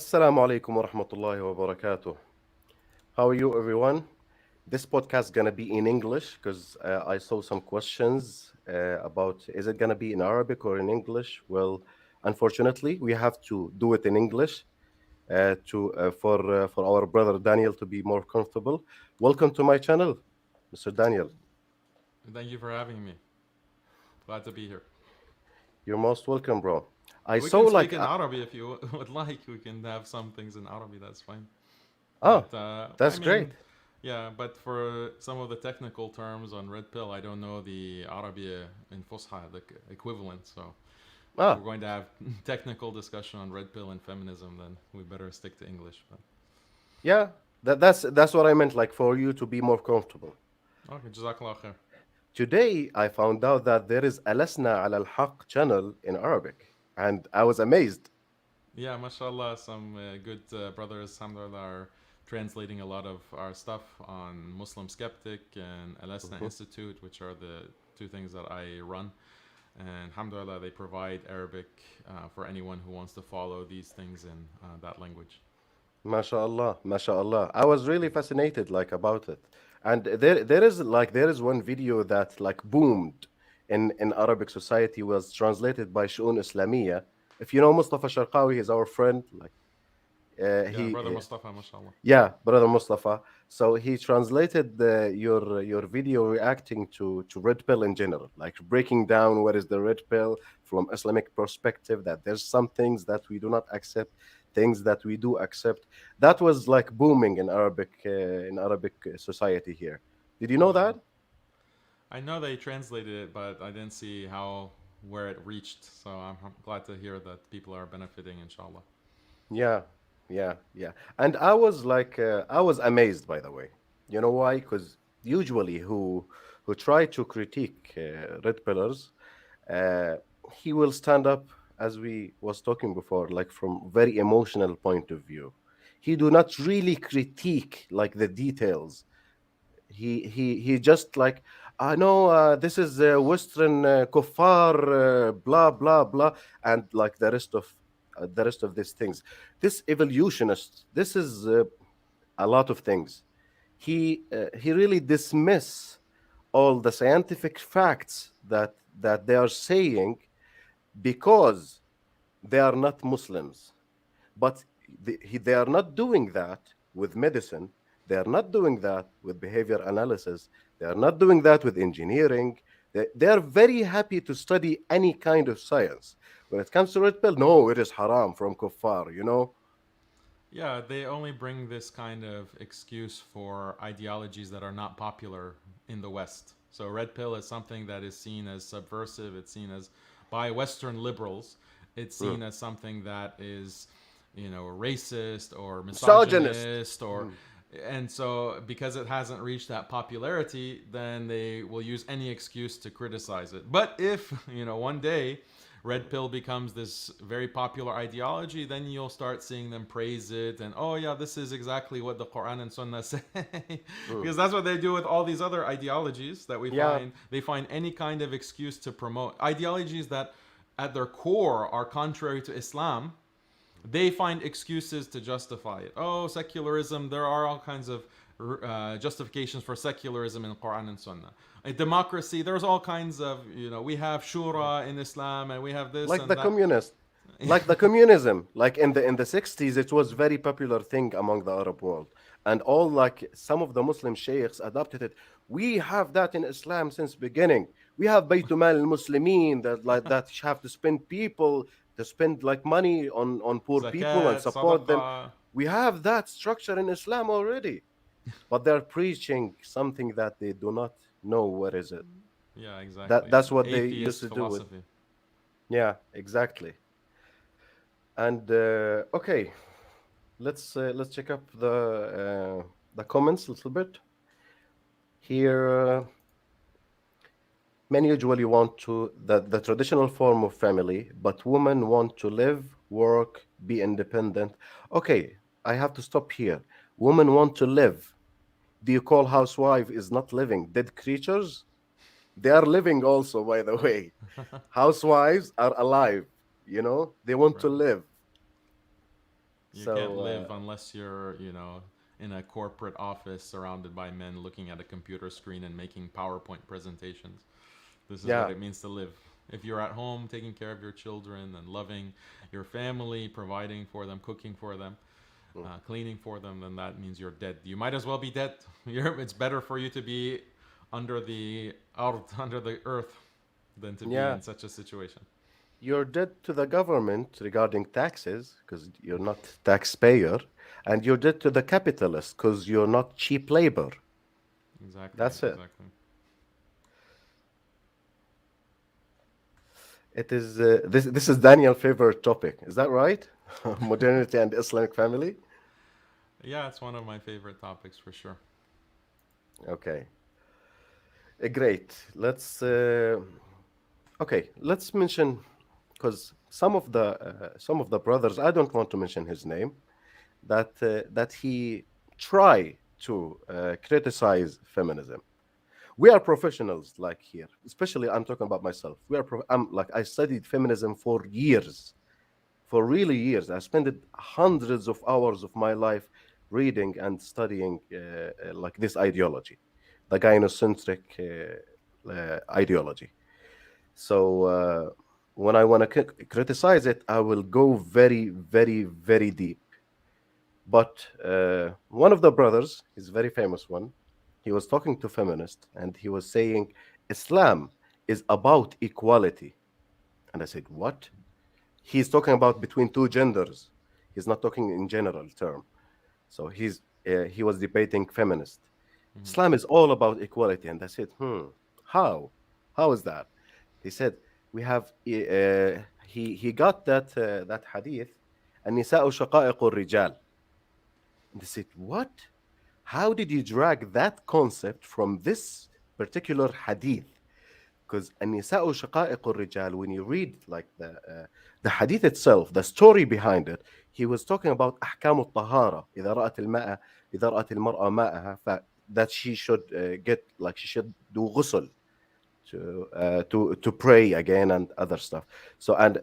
Assalamu alaikum wa rahmatullahi wa barakatuh. How are you, everyone? This podcast is gonna be in English because I saw some questions about is it gonna be in Arabic or in English? Well, unfortunately, we have to do it in English to for our brother Daniel to be more comfortable. Welcome to my channel, Mr. Daniel. Thank you for having me. Glad to be here. You're most welcome, bro. I We saw can like speak in Arabic if you would like. We can have some things in Arabic. That's fine. oh, But I that's great. mean, yeah. But for some of the technical terms on red pill, I don't know the Arabic in Fusha, the equivalent. So if we're Ah, going to have technical discussion on red pill and feminism, then we better stick to English. But yeah, that's what I meant. Like for you to be more comfortable. okay, Jazakallah khair. Today, I found out that there is a Lasna al Haq channel in Arabic, and I was amazed. Yeah, mashallah, some good brothers, alhamdulillah, are translating a lot of our stuff on Muslim Skeptic and Alasna Mhm. Institute, which are the two things that I run. And alhamdulillah, they provide Arabic for anyone who wants to follow these things in that language. MashaAllah, MashaAllah. I was really fascinated, like about it, and there is one video that like boomed in Arabic society was translated by Shu'un Islamiyya. If you know Mustafa Sharqawi, he's our friend. Like Yeah, he brother Mustafa, mashallah. Yeah, brother Mustafa. So he translated your video reacting to red pill in general, like breaking down what is the red pill from Islamic perspective. That there's some things that we do not accept, things that we do accept. That was like booming in Arabic society here. Did you know that? Mashallah. I know they translated it, but I didn't see where it reached. So I'm glad to hear that people are benefiting, inshallah. Yeah, yeah. And I was amazed, by the way. You know why? Because usually who try to critique red pillars, uh, he will stand up as we was talking before, like from very emotional point of view. He do not really critique like the details. He just like I know this is Western kuffar, blah blah blah, and like the rest of these things. This evolutionist, this is a lot of things. He really dismiss all the scientific facts that they are saying because they are not Muslims. But they are not doing that with medicine. They are not doing that with behavior analysis. They are not doing that with engineering. They are very happy to study any kind of science. When it comes to red pill, no, it is haram from kuffar, you know? Yeah, they only bring this kind of excuse for ideologies that are not popular in the West. So red pill is something that is seen as subversive. It's seen as by Western liberals. It's Mm. seen as something that is, racist or Misogynist. misogynist or Mm. and so because it hasn't reached that popularity, then they will use any excuse to criticize it. But if, one day red pill becomes this very popular ideology, then you'll start seeing them praise it and, oh yeah, this is exactly what the Quran and Sunnah say. Mm. Because that's what they do with all these other ideologies that we Yeah, find. They find any kind of excuse to promote ideologies that at their core are contrary to Islam. They find excuses to justify it. Oh, secularism, there are all kinds of justifications for secularism in Quran and Sunnah. Democracy, there's all kinds of, we have shura in Islam and we have this like and the that. communist. Like the communism, like in the 60s, it was very popular thing among the Arab world, and all like some of the Muslim sheikhs adopted it. We have that in Islam since beginning. We have Bayt Mal al-Muslimin that like that have to spend people to spend like money on poor people and Zakat, support them. sadaqah. We have that structure in Islam already, but they're preaching something that they do not know what is it. Yeah, That exactly. that's what they used Atheist to do with. philosophy. Yeah, exactly. And okay, let's check up the comments a little bit here. Men usually want to the traditional form of family, but women want to live, work, be independent. Okay, I have to stop here. Women want to live. Do you call housewife is not living? Dead creatures? They are living also, by the way. Housewives are alive. You know, they want to Right. live. You can't So live unless you're, in a corporate office surrounded by men looking at a computer screen and making PowerPoint presentations. This is what yeah. it means to live. If you're at home taking care of your children and loving your family, providing for them, cooking for them, Mm. cleaning for them, then that means you're dead. You might as well be dead. It's better for you to be under the under the earth than to be Yeah, in such a situation. you're dead to the government regarding taxes because you're not taxpayer, and you're dead to the capitalist because you're not cheap labor. Exactly, That's it. exactly. It is this is Daniel's favorite topic. Is that right? Modernity and Islamic family. Yeah, it's one of my favorite topics for sure. Okay, great. Let's mention because some of the brothers, I don't want to mention his name, that he try to criticize feminism. We are professionals, like here, especially I'm talking about myself. I'm like I studied feminism for years, for really years. I spent hundreds of hours of my life reading and studying like this ideology, the gynocentric ideology. So when I want to criticize it, I will go very, very, very deep. But one of the brothers, he's a very famous one, he was talking to feminists and he was saying Islam is about equality. And I said, what? He's talking about between two genders. He's not talking in general term. So he was debating feminist. Hmm. Islam is all about equality. And I said, how? How is that? He said, we have, he got that hadith, النساء شقائق الرجال. And they said, what? How did you drag that concept from this particular hadith? Because النساء شقائق الرجال, when you read like the hadith itself, the story behind it, he was talking about أحكام الطهارة. إذا رأت الماء إذا رأت المرأة ماءها, that she should get like she should do ghusl to pray again and other stuff. So and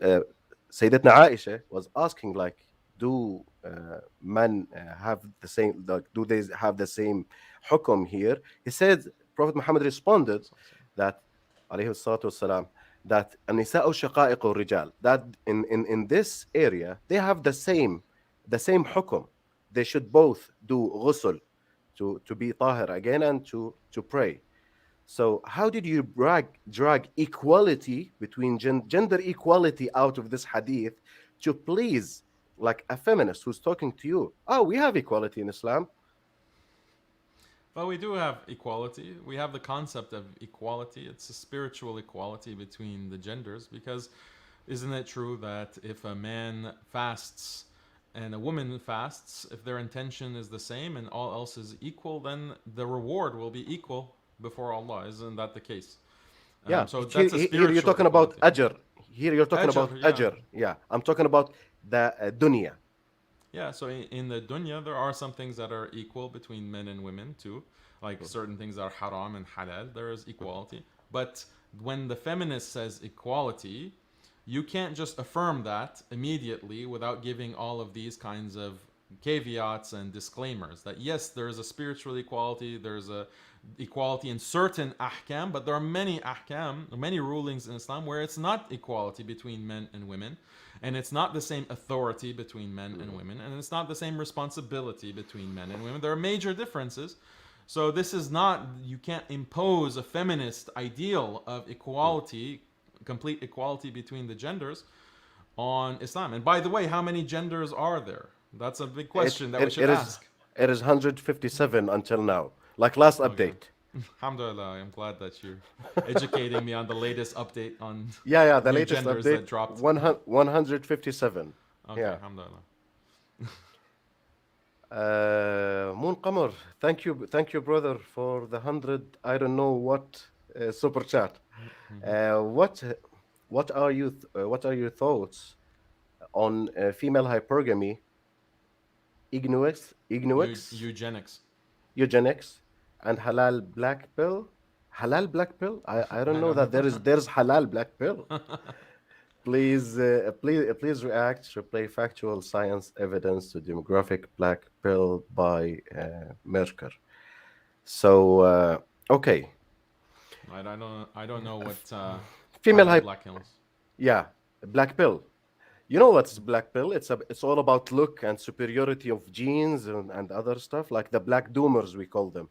Sayyidatna Aisha was asking like, do men have the same? Like, do they have the same hukum here? He said, Prophet Muhammad responded that, alayhi salatu wasalam, that النساء شقائق الرجال, that in this area they have the same hukum. They should both do ghusl to be tahir again and to pray. So how did you drag equality between gender equality out of this hadith to please like a feminist who's talking to you? Oh, we have equality in Islam. Well, we do have equality. We have the concept of equality. It's a spiritual equality between the genders because isn't it true that if a man fasts and a woman fasts, if their intention is the same and all else is equal, then the reward will be equal before Allah. Isn't that the case? Yeah, So here, that's a here you're spiritual talking about equality. ajr. Here you're talking Ajr, about yeah. ajr. Yeah, I'm talking about the dunya. Yeah, so in the dunya, there are some things that are equal between men and women too, like certain things that are haram and halal. There is equality. But when the feminist says equality, you can't just affirm that immediately without giving all of these kinds of caveats and disclaimers that yes, there is a spiritual equality, there's a equality in certain ahkam, but there are many ahkam, many rulings in Islam where it's not equality between men and women, and it's not the same authority between men and women, and it's not the same responsibility between men and women. There are major differences. So this is not, you can't impose a feminist ideal of equality, complete equality between the genders on Islam. And by the way, how many genders are there? That's a big It question that we it, should it is ask. it is 157 until now. Like last Okay. update. Alhamdulillah, I'm glad that you're educating me on the latest update on Yeah, the new latest genders that update dropped. 157. Okay, Yeah. alhamdulillah. Moon Qamar, thank you, brother, for the 100. I don't know what super chat. Mhm. What are your thoughts on female hypergamy, Eugenics. eugenics, and halal black pill? Halal black pill? I don't I know don't that know. there's halal black pill. please react. Replay factual science evidence to demographic black pill by Merker. So okay, I don't know what are female the hype. black hills. Yeah, black pill. You know what's black pill? It's all about look and superiority of genes and other stuff like the black doomers we call them.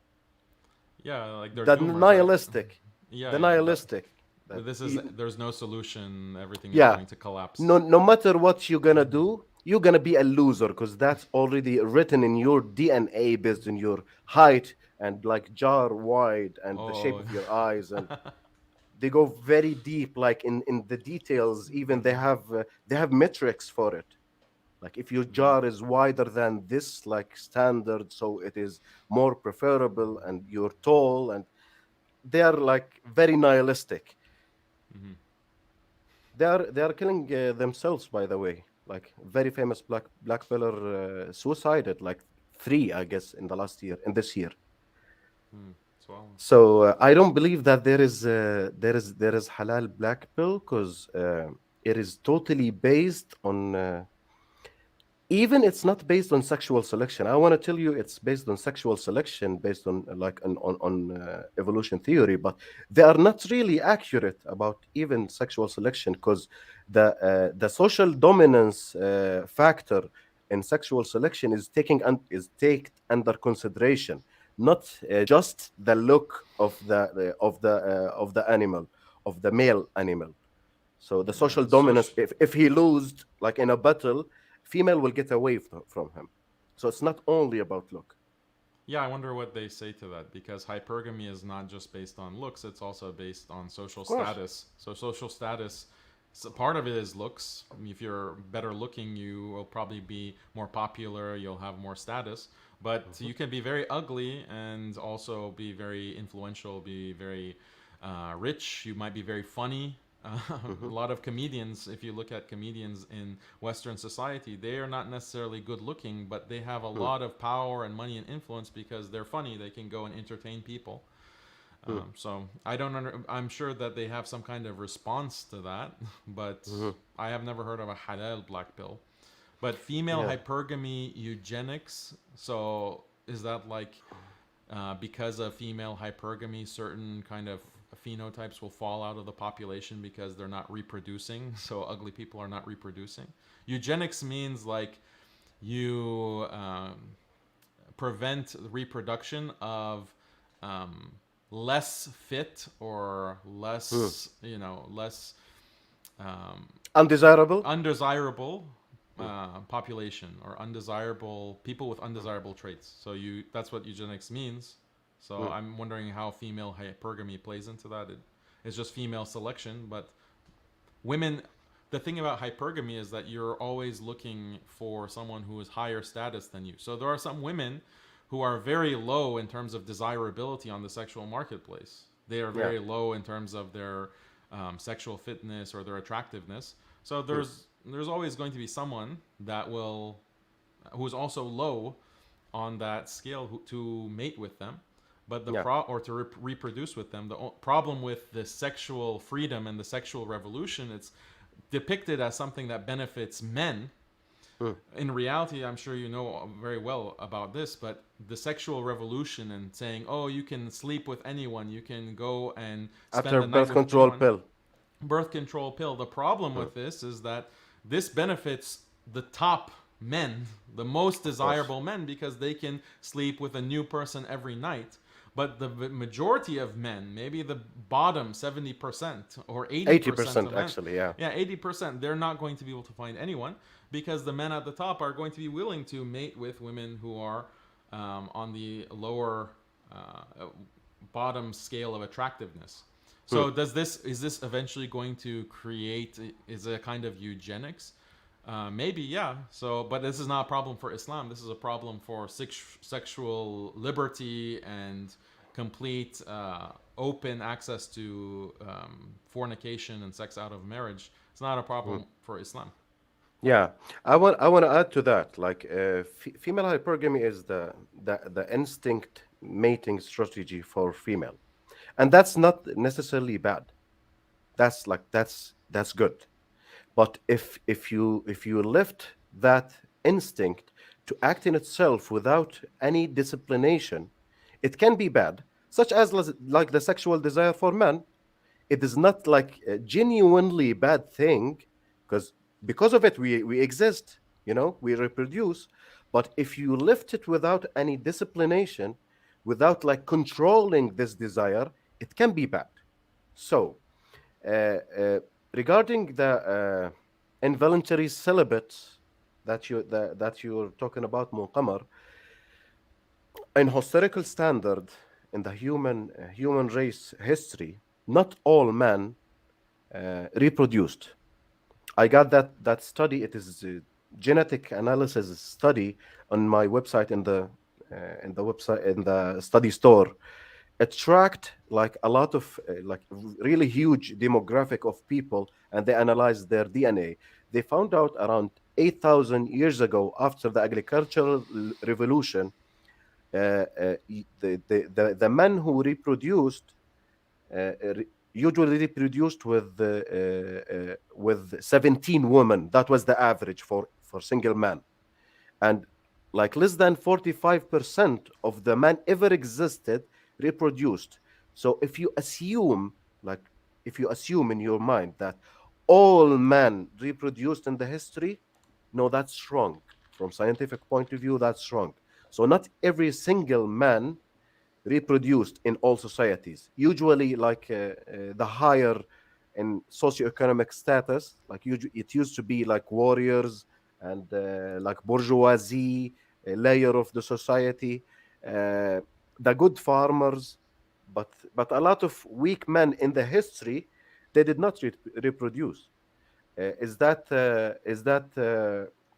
Yeah, like they're The doomers, right? nihilistic, Yeah, the yeah. That nihilistic. That this is you, there's no solution. Everything is yeah, going to collapse. no matter what you're gonna do, you're gonna be a loser because that's already written in your DNA based on your height and like jar wide and the shape Oh, of your eyes and they go very deep like in the details even they have metrics for it like if your jar is wider than this like standard so it is more preferable and you're tall and they are like very nihilistic. hmm They are killing themselves by the way like very famous black pillar suicided like three I guess in the last year in this year. swallow. So I don't believe that there is halal black pill because it is totally based on even it's not based on sexual selection. I want to tell you it's based on sexual selection based on like on evolution theory, but they are not really accurate about even sexual selection because the social dominance factor in sexual selection is is taken under consideration, not just the look of the animal of the male animal. So the Yeah, social dominance, social. if he loses like in a battle, female will get away from him. So it's not only about look. Yeah, I wonder what they say to that because hypergamy is not just based on looks; it's also based on social Of course. status. So social status, so part of it is looks. If you're better looking, you will probably be more popular. You'll have more status. But Mhm. you can be very ugly and also be very influential. Be very rich. You might be very funny. A Mhm. lot of comedians, if you look at comedians in Western society, they are not necessarily good looking, but they have a Mm. lot of power and money and influence because they're funny. They can go and entertain people. Mm. So I don't. I'm sure that they have some kind of response to that, but Mhm. I have never heard of a halal black pill. But female Yeah. hypergamy eugenics. So is that like because of female hypergamy, certain kind of phenotypes will fall out of the population because they're not reproducing. So ugly people are not reproducing. Eugenics means like you prevent the reproduction of um, less fit or Mm. less, less um, Undesirable. undesirable Mm. population or undesirable people with Mm. undesirable traits. So that's what eugenics means. So Mm. I'm wondering how female hypergamy plays into that. It's just female selection, but women. The thing about hypergamy is that you're always looking for someone who is higher status than you. So there are some women who are very low in terms of desirability on the sexual marketplace. They are Yeah. very low in terms of their sexual fitness or their attractiveness. So Mm. there's always going to be someone that will who is also low on that scale to mate with them. But Yeah. or to reproduce with them. The problem with the sexual freedom and the sexual revolution, it's depicted as something that benefits men. Mm. In reality, I'm sure you know very well about this, but the sexual revolution and saying, oh, you can sleep with anyone, you can go and spend After the night birth with control anyone, pill. birth control pill. The problem Mm. with this is that this benefits the top men, the most Of course. desirable men, because they can sleep with a new person every night. But the majority of men, maybe the bottom 70% or 80% 80% of men, actually. Yeah. yeah, 80%, they're not going to be able to find anyone because the men at the top are going to be willing to mate with women who are on the lower bottom scale of attractiveness. Mm. So is this eventually going to create is a kind of eugenics? Maybe, yeah. So, but this is not a problem for Islam. This is a problem for sexual liberty and complete open access to fornication and sex out of marriage. It's not a Mm. problem for Islam. Yeah, I want to add to that. Like, female hypergamy is the instinct mating strategy for female, and that's not necessarily bad. That's good. But if you left that instinct to act in itself without any disciplination, it can be bad, such as like the sexual desire for men. It is not like a genuinely bad thing, because of it we exist, we reproduce. But if you lift it without any disciplination, without like controlling this desire, it can be bad. So uh, regarding the involuntary celibate that you're talking about, Muqammar, in historical standard, in the human race history, not all men reproduced. I got that study. It is a genetic analysis study on my website, in the study store. It tracked like a lot of like really huge demographic of people, and they analyzed their DNA. They found out around 8,000 years ago, after the agricultural revolution, the men who reproduced usually reproduced with 17 women. That was the average for single man, and like less than 45% of the men ever existed reproduced. So like if you assume in your mind that all men reproduced in the history, no, that's wrong. From scientific point of view, that's wrong. So not every single man reproduced in all societies. Usually, like the higher in socioeconomic status, like it used to be like warriors and like bourgeoisie, a layer of the society, uh, the good farmers, but a lot of weak men in the history, they did not reproduce. Is that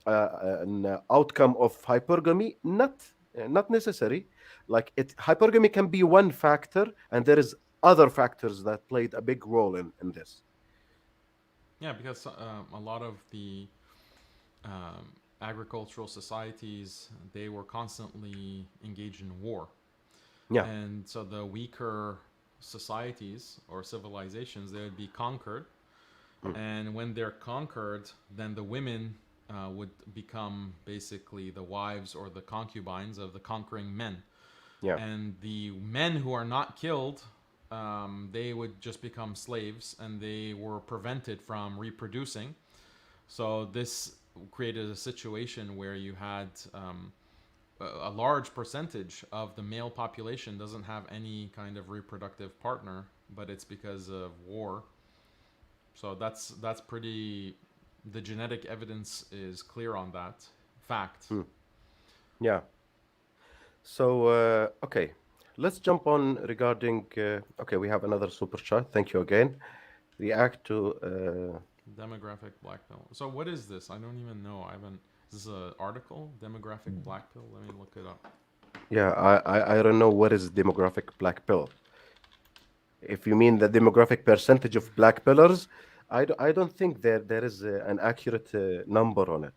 an outcome of hypergamy? Not necessary. Like hypergamy can be one factor, and there is other factors that played a big role in this. Yeah, because a lot of the agricultural societies, they were constantly engaged in war, Yeah. and so the weaker societies or civilizations, they would be conquered, Mm. and when they're conquered, then the women would become basically the wives or the concubines of the conquering men, Yeah. and the men who are not killed, they would just become slaves, and they were prevented from reproducing. So this created a situation where you had a large percentage of the male population doesn't have any kind of reproductive partner, but it's because of war. So that's pretty. The genetic evidence is clear on that fact. Mm. Yeah. So okay, let's jump on regarding. Okay, we have another super chat. Thank you again. React to. Demographic black pill. So what is this? I don't even know. I haven't. Is this an article? Demographic black pill. Let me look it up. Yeah, I don't know what is demographic black pill. If you mean the demographic percentage of black pillars, I don't think there is an accurate number on it.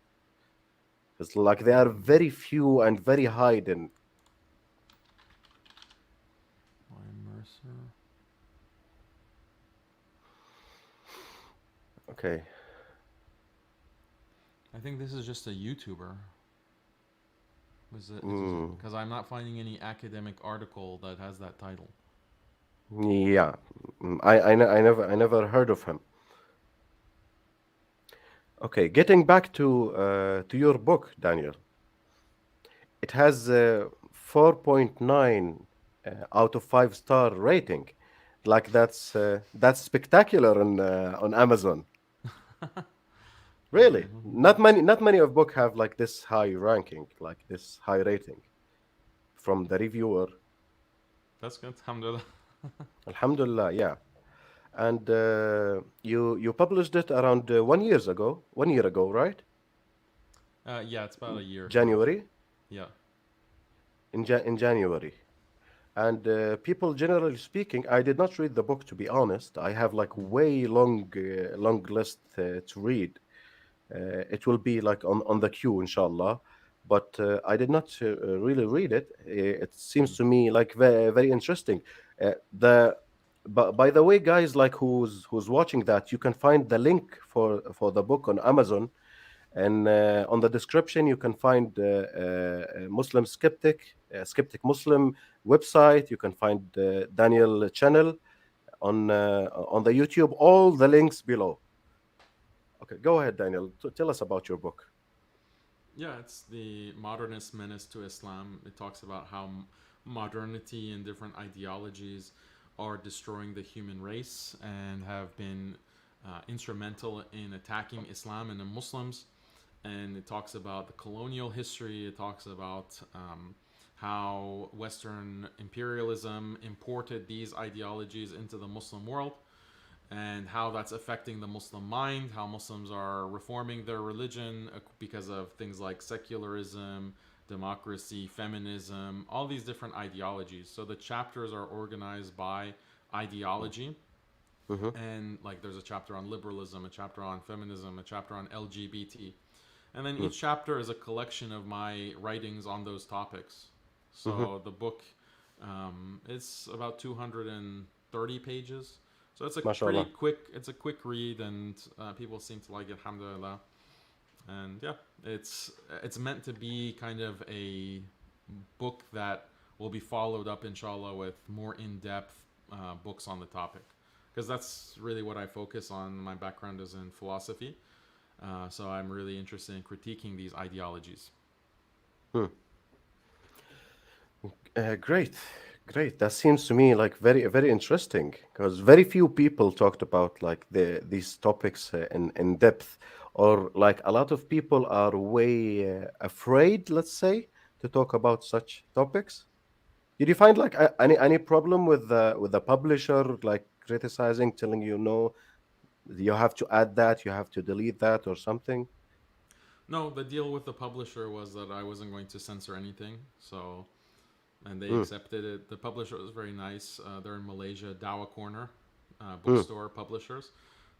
It's like they are very few and very hidden. Why Mercer? Okay. I think this is just a YouTuber. Is it? Mm, Because I'm not finding any academic article that has that title. yeah. I never heard of him. Okay, getting back to your book, Daniel. It has 4.9 out of 5-star rating. Like that's spectacular on Amazon. Okay. Really, not many of book have like this high ranking, like this high rating from the reviewer. That's good. Alhamdulillah. Alhamdulillah, yeah. And you published it around 1 year ago, right? Yeah, it's about a year. January, Yeah. in January. And people, generally speaking, I did not read the book, to be honest. I have like way long list to read. It will be like on the queue, inshallah. But I did not really read it. It seems Mm. to me like very, very interesting. The but by the way, guys, like who's watching that, you can find the link for the book on Amazon, and on the description you can find Muslim Skeptic Muslim website. You can find Daniel channel on the YouTube. All the links below. Okay, go ahead, Daniel. Tell us about your book. Yeah, it's the modernist menace to Islam. It talks about how modernity and different ideologies are destroying the human race and have been instrumental in attacking Islam and the Muslims. And it talks about the colonial history. It talks about how Western imperialism imported these ideologies into the Muslim world, and how that's affecting the Muslim mind, how Muslims are reforming their religion because of things like secularism, democracy, feminism, all these different ideologies. So the chapters are organized by ideology. Mm-hmm. And like there's a chapter on liberalism, a chapter on feminism, a chapter on LGBT. And then each chapter is a collection of my writings on those topics. Mm-hmm. So the book, it's about 230 pages. So it's a pretty MashaAllah. quick. It's a quick read, and people seem to like it. Alhamdulillah. And yeah, it's meant to be kind of a book that will be followed up, inshallah, with more in-depth books on the topic, because that's really what I focus on. My background is in philosophy, so I'm really interested in critiquing these ideologies. Hmm. Great, great. That seems to me like very interesting because very few people talked about like these topics in depth, or like a lot of people are way afraid, let's say, to talk about such topics. Did you find like any problem with the publisher like criticizing, telling you no, you have to add that, you have to delete that, or something? No, the deal with the publisher was that I wasn't going to censor anything, so and they Mm, accepted it. The publisher was very nice. They're in Malaysia, Dawa Corner, mm, bookstore publishers.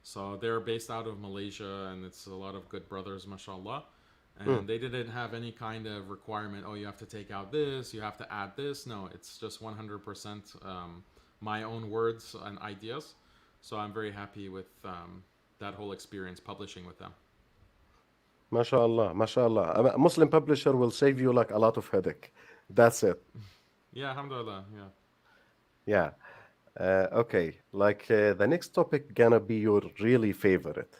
So they're based out of Malaysia, and it's a lot of good brothers, mashallah. mm. And they didn't have any kind of requirement. Oh, you have to take out this. You have to add this. No, it's just 100% my own words and ideas. So I'm very happy with that whole experience publishing with them. MashaAllah, MashaAllah. A Muslim publisher will save you like a lot of headache. That's it. Yeah, alhamdulillah. Yeah. Yeah. Okay. Like the next topic gonna be your really favorite.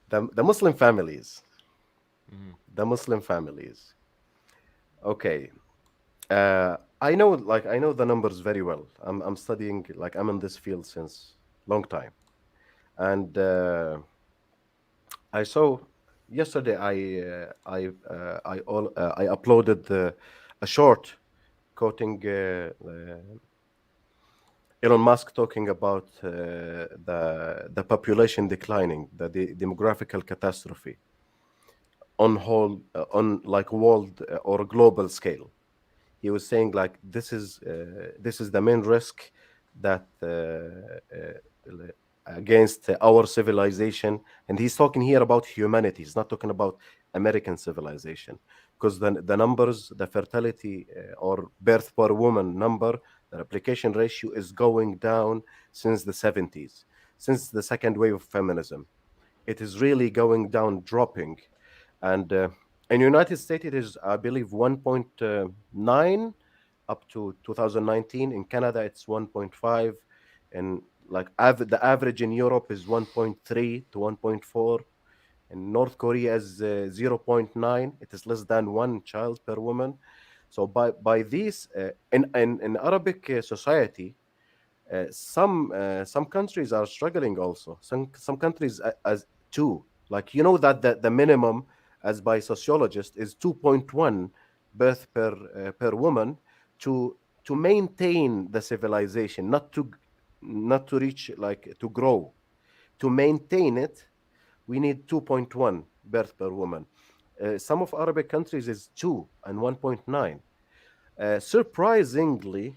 The Muslim families. Mm-hmm. The Muslim families. Okay. I know the numbers very well. I'm studying like I'm in this field since long time. And I saw yesterday I uploaded a short quoting Elon Musk talking about the population declining, the demographical catastrophe on like world or global scale. He was saying like this is the main risk that against our civilization, and he's talking here about humanity. He's not talking about American civilization, because the numbers, the fertility or birth per woman number, the replication ratio is going down since the 70s, since the second wave of feminism. It is really going down, dropping. And in United States it is, I believe, 1.9 up to 2019. In Canada it's 1.5, and like the average in Europe is 1.3 to 1.4. In North Korea is zero point 0.9. It is less than one child per woman. So by these in Arabic society, some countries are struggling also. Some countries as too. Like that the minimum, as by sociologists, is 2.1 birth per woman to maintain the civilization, not to reach, like to grow. To maintain it, we need 2.1 birth per woman. Some of Arabic countries is 2 and 1.9. Surprisingly,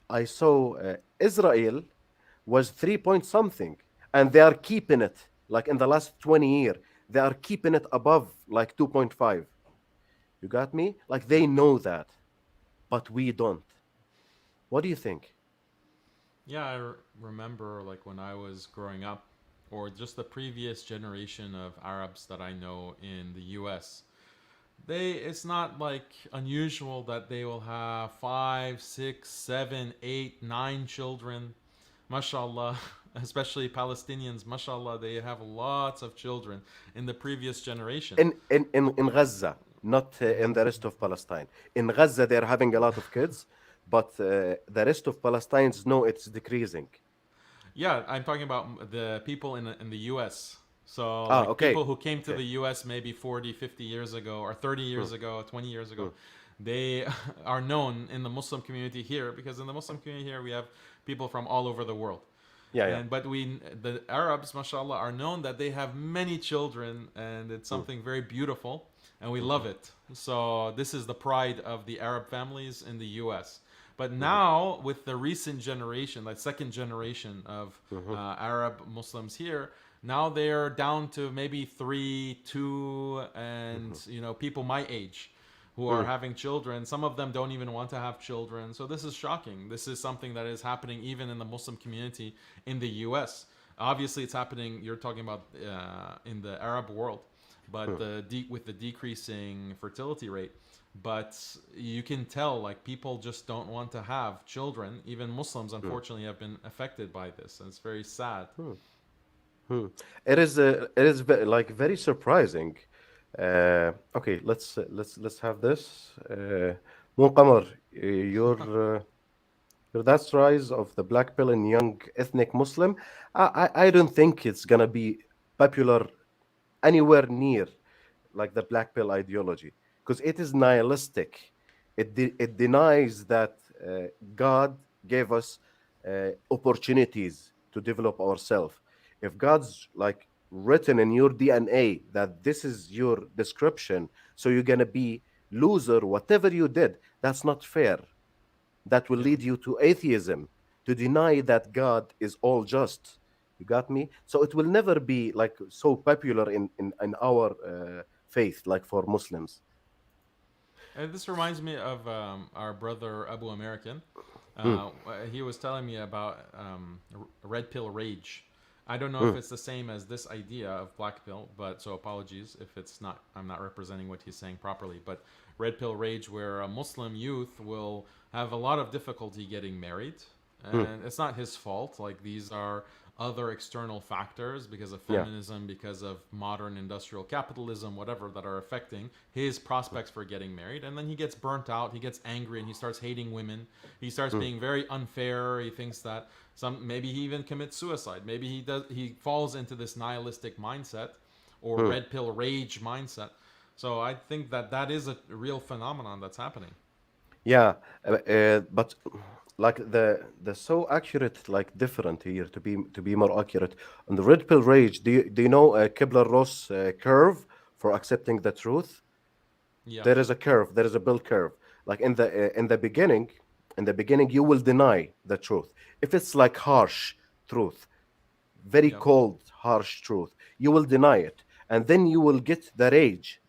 I saw Israel was 3 point something, and they are keeping it like in the last 20 years. They are keeping it above like 2.5. You got me? Like Yeah. they know that, but we don't. What do you think? Yeah, remember like when I was growing up, or just the previous generation of Arabs that I know in the U.S. It's not like unusual that they will have five, six, seven, eight, nine children. Mashallah, especially Palestinians, mashallah, they have lots of children in the previous generation. In Gaza, not in the rest of Palestine. In Gaza, they're having a lot of kids, but the rest of Palestinians know it's decreasing. Yeah, I'm talking about the people in the US. So Ah, like okay, people who came to okay. the US maybe 40, 50 years ago or 30 Hmm, years ago, 20 years hmm. ago, they are known in the Muslim community here because in the Muslim community here we have people from all over the world. Yeah, yeah. And but the Arabs, mashallah, are known that they have many children and it's Hmm, something very beautiful and we mhm, love it. So this is the pride of the Arab families in the US. But mhm, now with the recent generation, like second generation of mhm, Arab Muslims here, now they're down to maybe three, two, and mhm, people my age who are hmm. having children. Some of them don't even want to have children. So this is shocking. This is something that is happening even in the Muslim community in the U.S. Obviously, it's happening. You're talking about in the Arab world, but Hmm. with the decreasing fertility rate. But you can tell, like people just don't want to have children. Even Muslims, Hmm. unfortunately, have been affected by this, and it's very sad. Hmm. Hmm. Like very surprising. Okay, let's have this. Moon Qamar, your that's rise of the black pill in young ethnic Muslim. I don't think it's gonna be popular anywhere near like the black pill ideology because it is nihilistic. It denies that God gave us opportunities to develop ourselves. If God's like written in your DNA that this is your description, so you're gonna be loser whatever you did, that's not fair. That will Yeah. lead you to atheism, to deny that God is all just. You got me? So it will never be like so popular in our faith, like for Muslims. And this reminds me of our brother Abu American. Mm, He was telling me about red pill rage. I don't know if mm, it's the same as this idea of black pill, but so apologies if it's not. I'm not representing what he's saying properly. But red pill rage, where a Muslim youth will have a lot of difficulty getting married, mm, and it's not his fault. Like these are other external factors because of yeah. feminism, because of modern industrial capitalism, whatever, that are affecting his prospects for getting married. And then he gets burnt out, he gets angry, and he starts hating women. He starts Mm, being very unfair. He thinks that maybe he even commits suicide. Maybe he falls into this nihilistic mindset or mm. red pill rage mindset. So I think that that is a real phenomenon that's happening. Yeah, but like the so accurate, like different here to be more accurate on the red pill rage. Do you know Kibler-Ross curve for accepting the truth? Yeah, There is a curve. There is a bell curve. Like in the beginning, you will deny the truth. If it's like harsh truth, very yeah, cold, harsh truth, you will deny it, and then you will get the rage.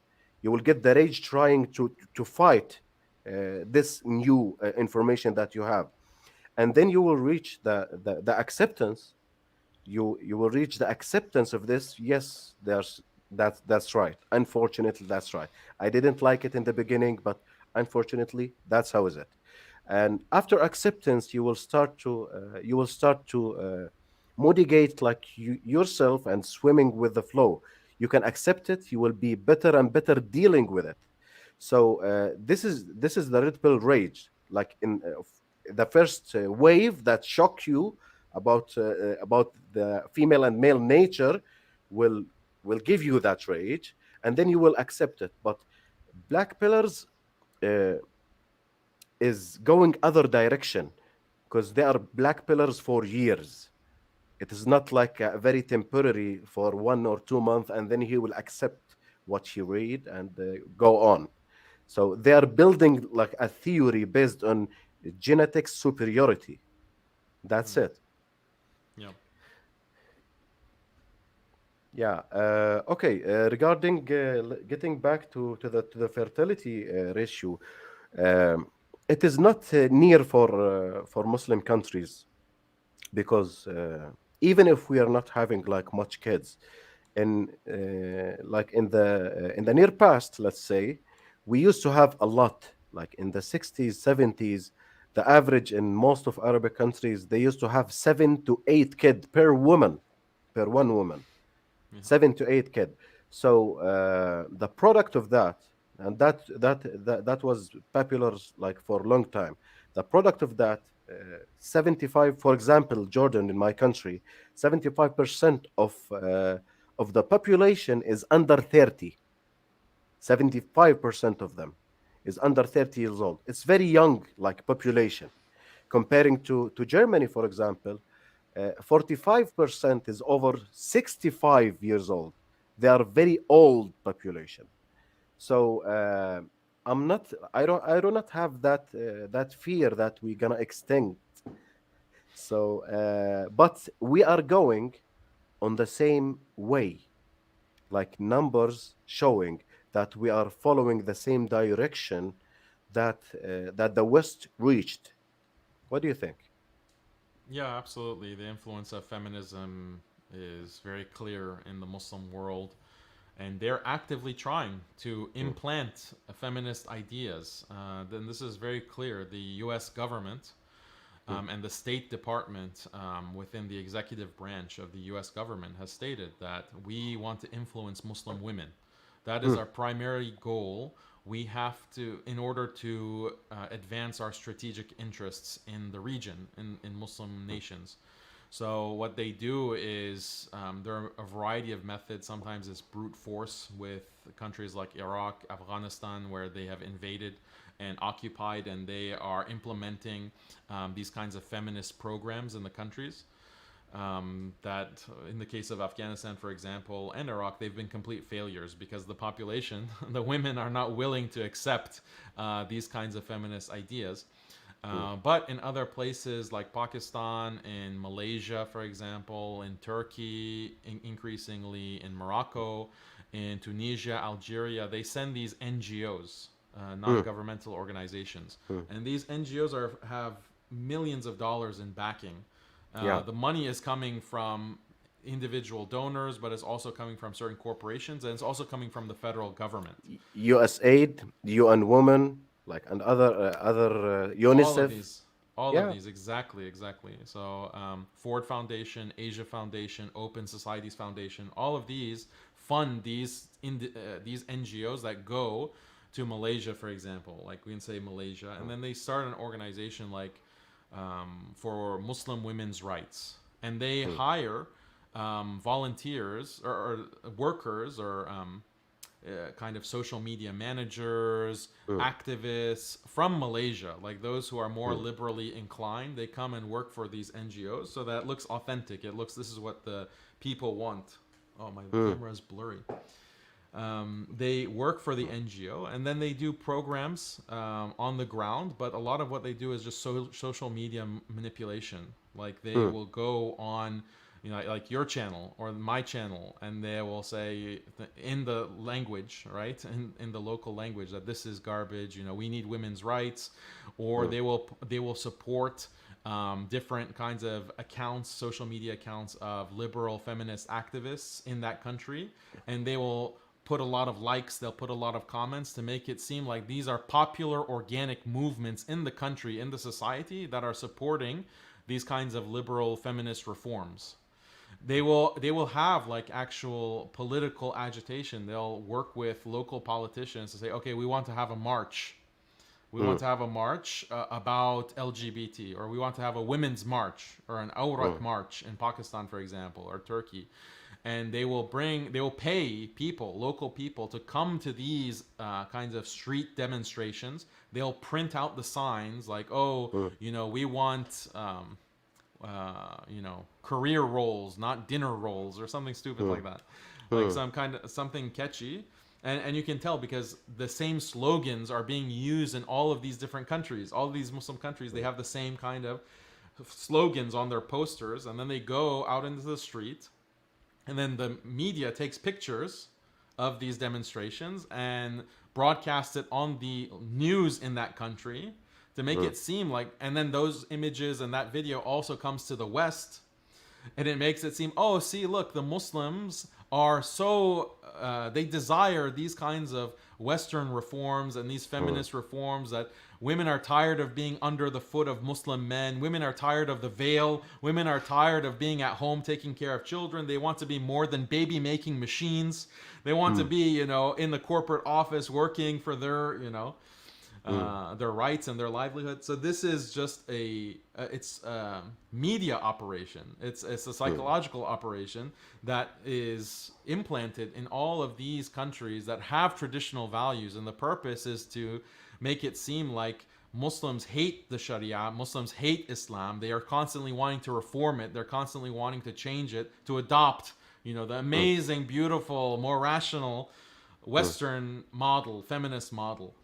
You will get the rage trying to fight this new information that you have, and then you will reach the acceptance. You will reach the acceptance of this. Yes, that's right. Unfortunately, that's right. I didn't like it in the beginning, but unfortunately, that's how is it. And after acceptance, you will start to motivate like yourself and swimming with the flow. You can accept it. You will be better and better dealing with it. So this is the red pill rage. Like in the first wave that shock you about the female and male nature will will give you that rage, and then you will accept it. But black pillars uh, is going other direction because they are black pillars for years. It is not like a very temporary for 1 or 2 months, and then he will accept what he read and go on. So they are building like a theory based on genetic superiority. That's mm, it. yeah. Yeah. Okay. Regarding getting back to the fertility ratio, it is not near for Muslim countries. because even if we are not having like much kids in like in the near past, let's say, we used to have a lot. Like in the 60s, 70s, the average in most of Arabic countries, they used to have 7 to 8 kids per woman, per one woman, Yeah. 7 to 8 kids. So the product of that, and that was popular like for a long time. The product of that, 75, for example, Jordan in my country, 75% of the population is under 30. 75% of them is under 30 years old. It's very young, like population. Comparing to Germany, for example, 45% is over 65 years old. They are very old population. So I do not have that fear that we're gonna extinct. So but we are going on the same way, like numbers showing that we are following the same direction that the West reached. What do you think? Yeah, absolutely. The influence of feminism is very clear in the Muslim world, and they're actively trying to Mm, implant feminist ideas. Then this is very clear. The U.S. government mm, and the State Department within the executive branch of the U.S. government has stated that we want to influence Muslim women. That is mm, our primary goal. We have to, in order to advance our strategic interests in the region, in Muslim mm, nations. So what they do is there are a variety of methods. Sometimes it's brute force with countries like Iraq, Afghanistan, where they have invaded and occupied, and they are implementing these kinds of feminist programs in the countries. That, in the case of Afghanistan, for example, and Iraq, they've been complete failures because the population, the women, are not willing to accept these kinds of feminist ideas. mm, But in other places like Pakistan, in Malaysia, for example, in Turkey, increasingly in Morocco, in Tunisia, Algeria, they send these NGOs, mm, non-governmental organizations, mm. and these NGOs have millions of dollars in backing. Yeah. The money is coming from individual donors, but it's also coming from certain corporations, and it's also coming from the federal government. USAID, UN Women, like and other all of UNICEF. these all of Yeah. these, exactly. So Ford Foundation, Asia Foundation, Open Societies Foundation, all of these fund these NGOs that go to Malaysia, for example. Like we can say Malaysia, and then they start an organization like for Muslim women's rights, and they Mm, hire volunteers or workers or kind of social media managers, mm, activists from Malaysia, like those who are more mm, liberally inclined. They come and work for these NGOs so that it looks authentic. It looks, this is what the people want. Oh, my mm, camera is blurry. They work for the NGO, and then they do programs on the ground. But a lot of what they do is just social media manipulation. Like they mm, will go on, like your channel or my channel, and they will say in the language, right, in the local language, that this is garbage. We need women's rights, or mm, they will support different kinds of accounts, social media accounts of liberal feminist activists in that country, and they will put a lot of likes, they'll put a lot of comments to make it seem like these are popular organic movements in the country, in the society, that are supporting these kinds of liberal feminist reforms. They will have like actual political agitation. They'll work with local politicians to say, okay, we want to have a march. We want mm, to have a march about LGBT, or we want to have a women's march or an Awrak mm, march in Pakistan, for example, or Turkey. And they will pay people, local people, to come to these kinds of street demonstrations. They'll print out the signs like, oh, mm, we want career roles, not dinner roles, or something stupid mm, like that, like mm, some kind of something catchy. And you can tell because the same slogans are being used in all of these different countries. All of these Muslim countries, they have the same kind of slogans on their posters, and then they go out into the street, and then the media takes pictures of these demonstrations and broadcast it on the news in that country to make it seem like, and then those images and that video also comes to the West, and it makes it seem, oh, see, look, the Muslims are so they desire these kinds of Western reforms and these feminist reforms, that women are tired of being under the foot of Muslim men, women are tired of the veil, women are tired of being at home taking care of children, they want to be more than baby making machines, they want to be, in the corporate office working for their rights and their livelihood. So this is just it's a media operation. It's a psychological operation that is implanted in all of these countries that have traditional values, and the purpose is to make it seem like Muslims hate the Sharia, Muslims hate Islam. They are constantly wanting to reform it. They're constantly wanting to change it, to adopt, the amazing, beautiful, more rational Western model, feminist model.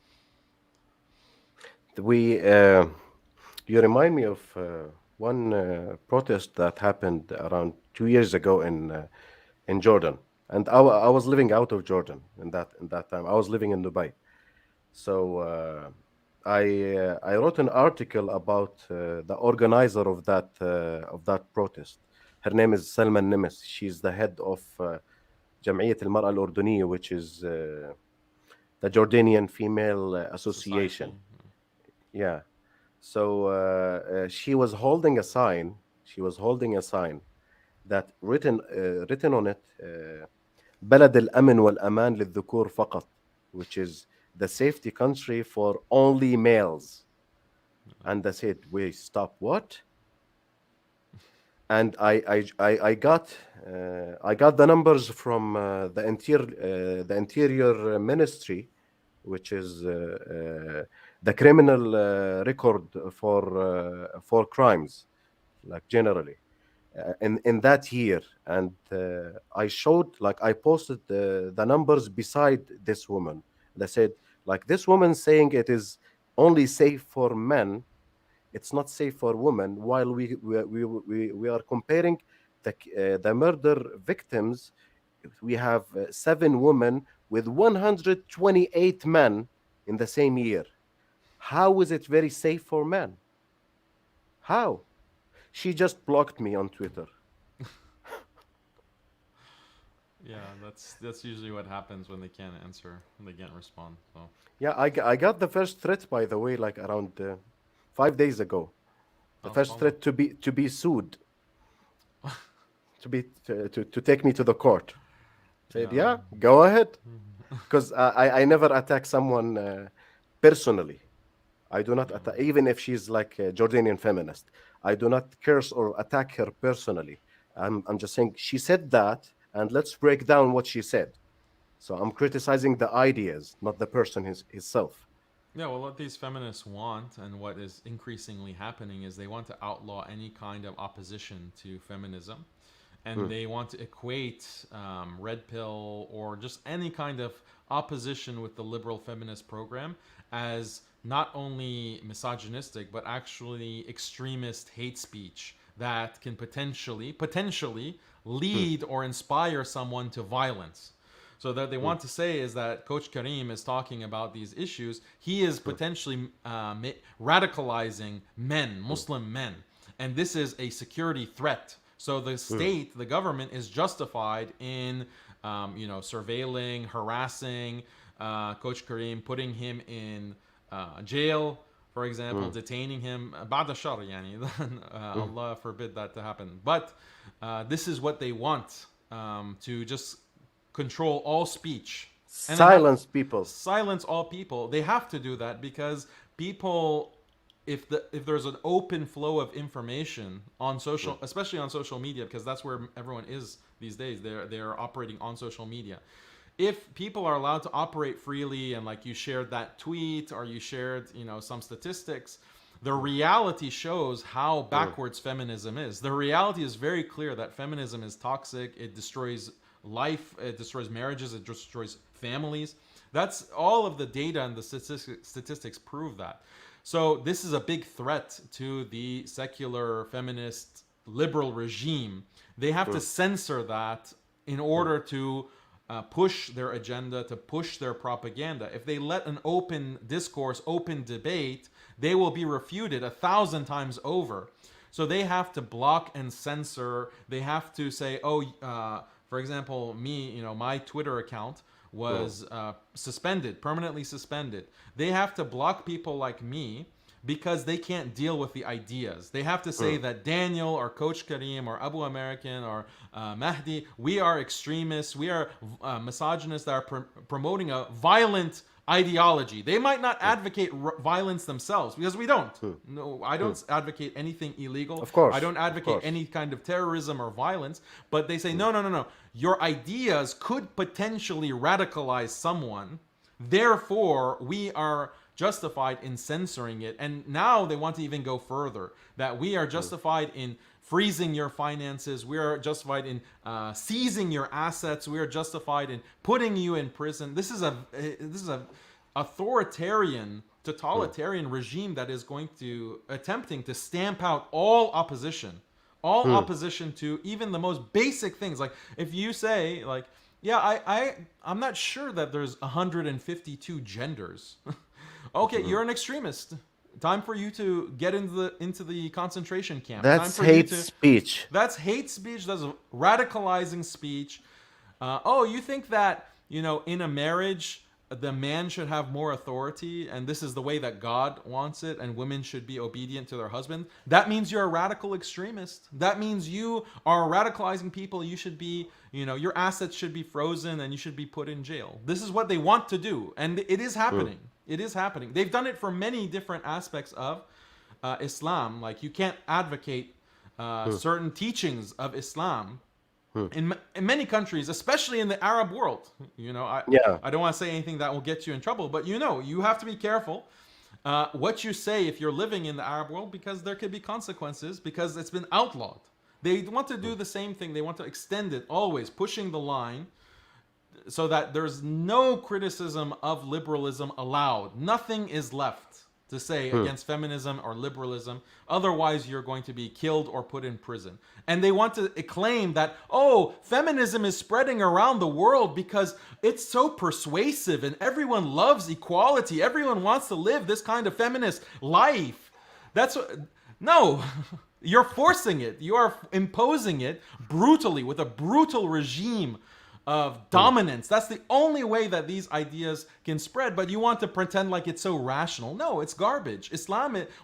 We, you remind me of one protest that happened around 2 years ago in Jordan, and I was living out of Jordan in that time. I was living in Dubai, so I wrote an article about the organizer of that protest. Her name is Salman Nimes. She's the head of جمعية المرأة الأردنية, which is the Jordanian Female Society. Association. Yeah. So she was holding a sign. She was holding a sign that written on it, بلد الأمن والأمان للذكور فقط, which is the safety country for only males. And I said, wait, stop, what? And I got the numbers from the interior ministry, which is the criminal record for crimes, like generally in that year. And I posted the numbers beside this woman. They said, like, this woman saying it is only safe for men, it's not safe for women, while we are comparing the murder victims. We have 7 women with 128 men in the same year. How is it very safe for men? How? She just blocked me on Twitter. Yeah, that's usually what happens when they can't answer, when they can't respond. So Yeah, I got the first threat, by the way, like around 5 days ago. The first follow. threat to be sued, to take me to the court. Said, Yeah. yeah, go ahead, because I never attack someone personally. I do not attack, even if she's like a Jordanian feminist. I do not curse or attack her personally. I'm just saying she said that, and let's break down what she said. So I'm criticizing the ideas, not the person himself. Yeah, well, what these feminists want, and what is increasingly happening, is they want to outlaw any kind of opposition to feminism, and they want to equate red pill or just any kind of opposition with the liberal feminist program as not only misogynistic but actually extremist hate speech that can potentially lead or inspire someone to violence. So that they want to say is that Coach Kareem is talking about these issues. He is potentially radicalizing men, Muslim men, and this is a security threat. So the state, the government, is justified in, surveilling, harassing Coach Kareem, putting him in jail, for example, detaining him. بعد الشر يعني. Allah forbid that to happen. But this is what they want, to just control all speech. And Silence people. silence all people. They have to do that because people, if there's an open flow of information on social, especially on social media, because that's where everyone is these days. They're operating on social media. If people are allowed to operate freely, and like you shared that tweet or you shared, some statistics, the reality shows how backwards feminism is. The reality is very clear that feminism is toxic. It destroys life, it destroys marriages, it destroys families. That's all of the data, and the statistics prove that. So this is a big threat to the secular feminist liberal regime. They have to censor that in order to push their agenda, to push their propaganda. If they let an open discourse, open debate, they will be refuted 1,000 times over. So they have to block and censor. They have to say, oh, for example, me, my Twitter account Mm, was suspended, permanently suspended. They have to block people like me because they can't deal with the ideas. They have to say mm, that Daniel or Coach Kareem or Abu American or Mahdi, we are extremists, we are misogynists that are promoting a violent ideology. They might not mm, advocate violence themselves because we don't. mm, No, I mm. don't advocate anything illegal. Of I course, don't of advocate course. any kind of terrorism or violence. But they say, Mm, no, no, no, no. Your ideas could potentially radicalize someone. Therefore, we are justified in censoring it. And now they want to even go further that we are mm, justified in freezing your finances. We are justified in seizing your assets. We are justified in putting you in prison. This is a authoritarian, mm, totalitarian regime that is going to attempting to stamp out all mm. opposition to even the most basic things. Like if you say like, yeah, I'm not sure that there's 152 genders. Okay, Mhm. you're an extremist. Time for you to get into the concentration camp. Time That's for you hate to. speech. That's hate speech. That's radicalizing speech. Oh, you think that in a marriage the man should have more authority, and this is the way that God wants it, and women should be obedient to their husband? That means you're a radical extremist. That means you are radicalizing people. You should be, your assets should be frozen, and you should be put in jail. This is what they want to do, and it is Mm, happening. It is happening. They've done it for many different aspects of Islam. Like you can't advocate mm, certain teachings of Islam mm. in many countries, especially in the Arab world. Yeah. I don't want to say anything that will get you in trouble, but you have to be careful what you say if you're living in the Arab world because there could be consequences because it's been outlawed. They want to Mm, do the same thing. They want to extend it, always pushing the line so that there's no criticism of liberalism allowed. Nothing is left to say mm, against feminism or liberalism. Otherwise, you're going to be killed or put in prison. And they want to claim that, oh, feminism is spreading around the world because it's so persuasive and everyone loves equality. Everyone wants to live this kind of feminist life. That's what. No, you're forcing it. You are imposing it brutally with a brutal regime of mm. dominance. That's the only way that these ideas can spread. But you want to pretend like it's so rational. No, it's garbage.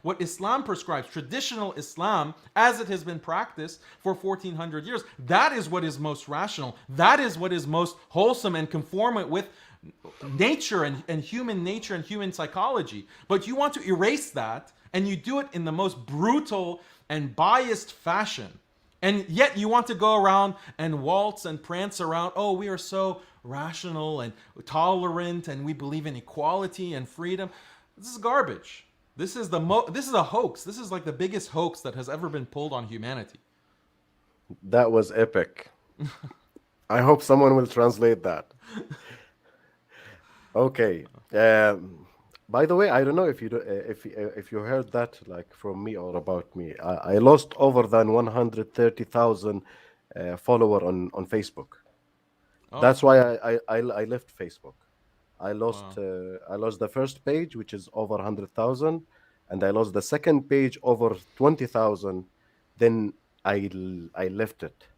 What Islam prescribes, traditional Islam, as it has been practiced for 1400 years, that is what is most rational. That is what is most wholesome and conformant with nature and human nature and human psychology. But you want to erase that, and you do it in the most brutal and biased fashion. And yet you want to go around and waltz and prance around. Oh, we are so rational and tolerant, and we believe in equality and freedom. This is garbage. This is a hoax. This is like the biggest hoax that has ever been pulled on humanity. That was epic. I hope someone will translate that. Okay. By the way, I don't know if if you heard that like from me or about me. I lost over than 130,000 follower on Facebook. Oh, That's why I left Facebook. wow. I lost the first page, which is over 100,000, and I lost the second page over 20,000. Then I left it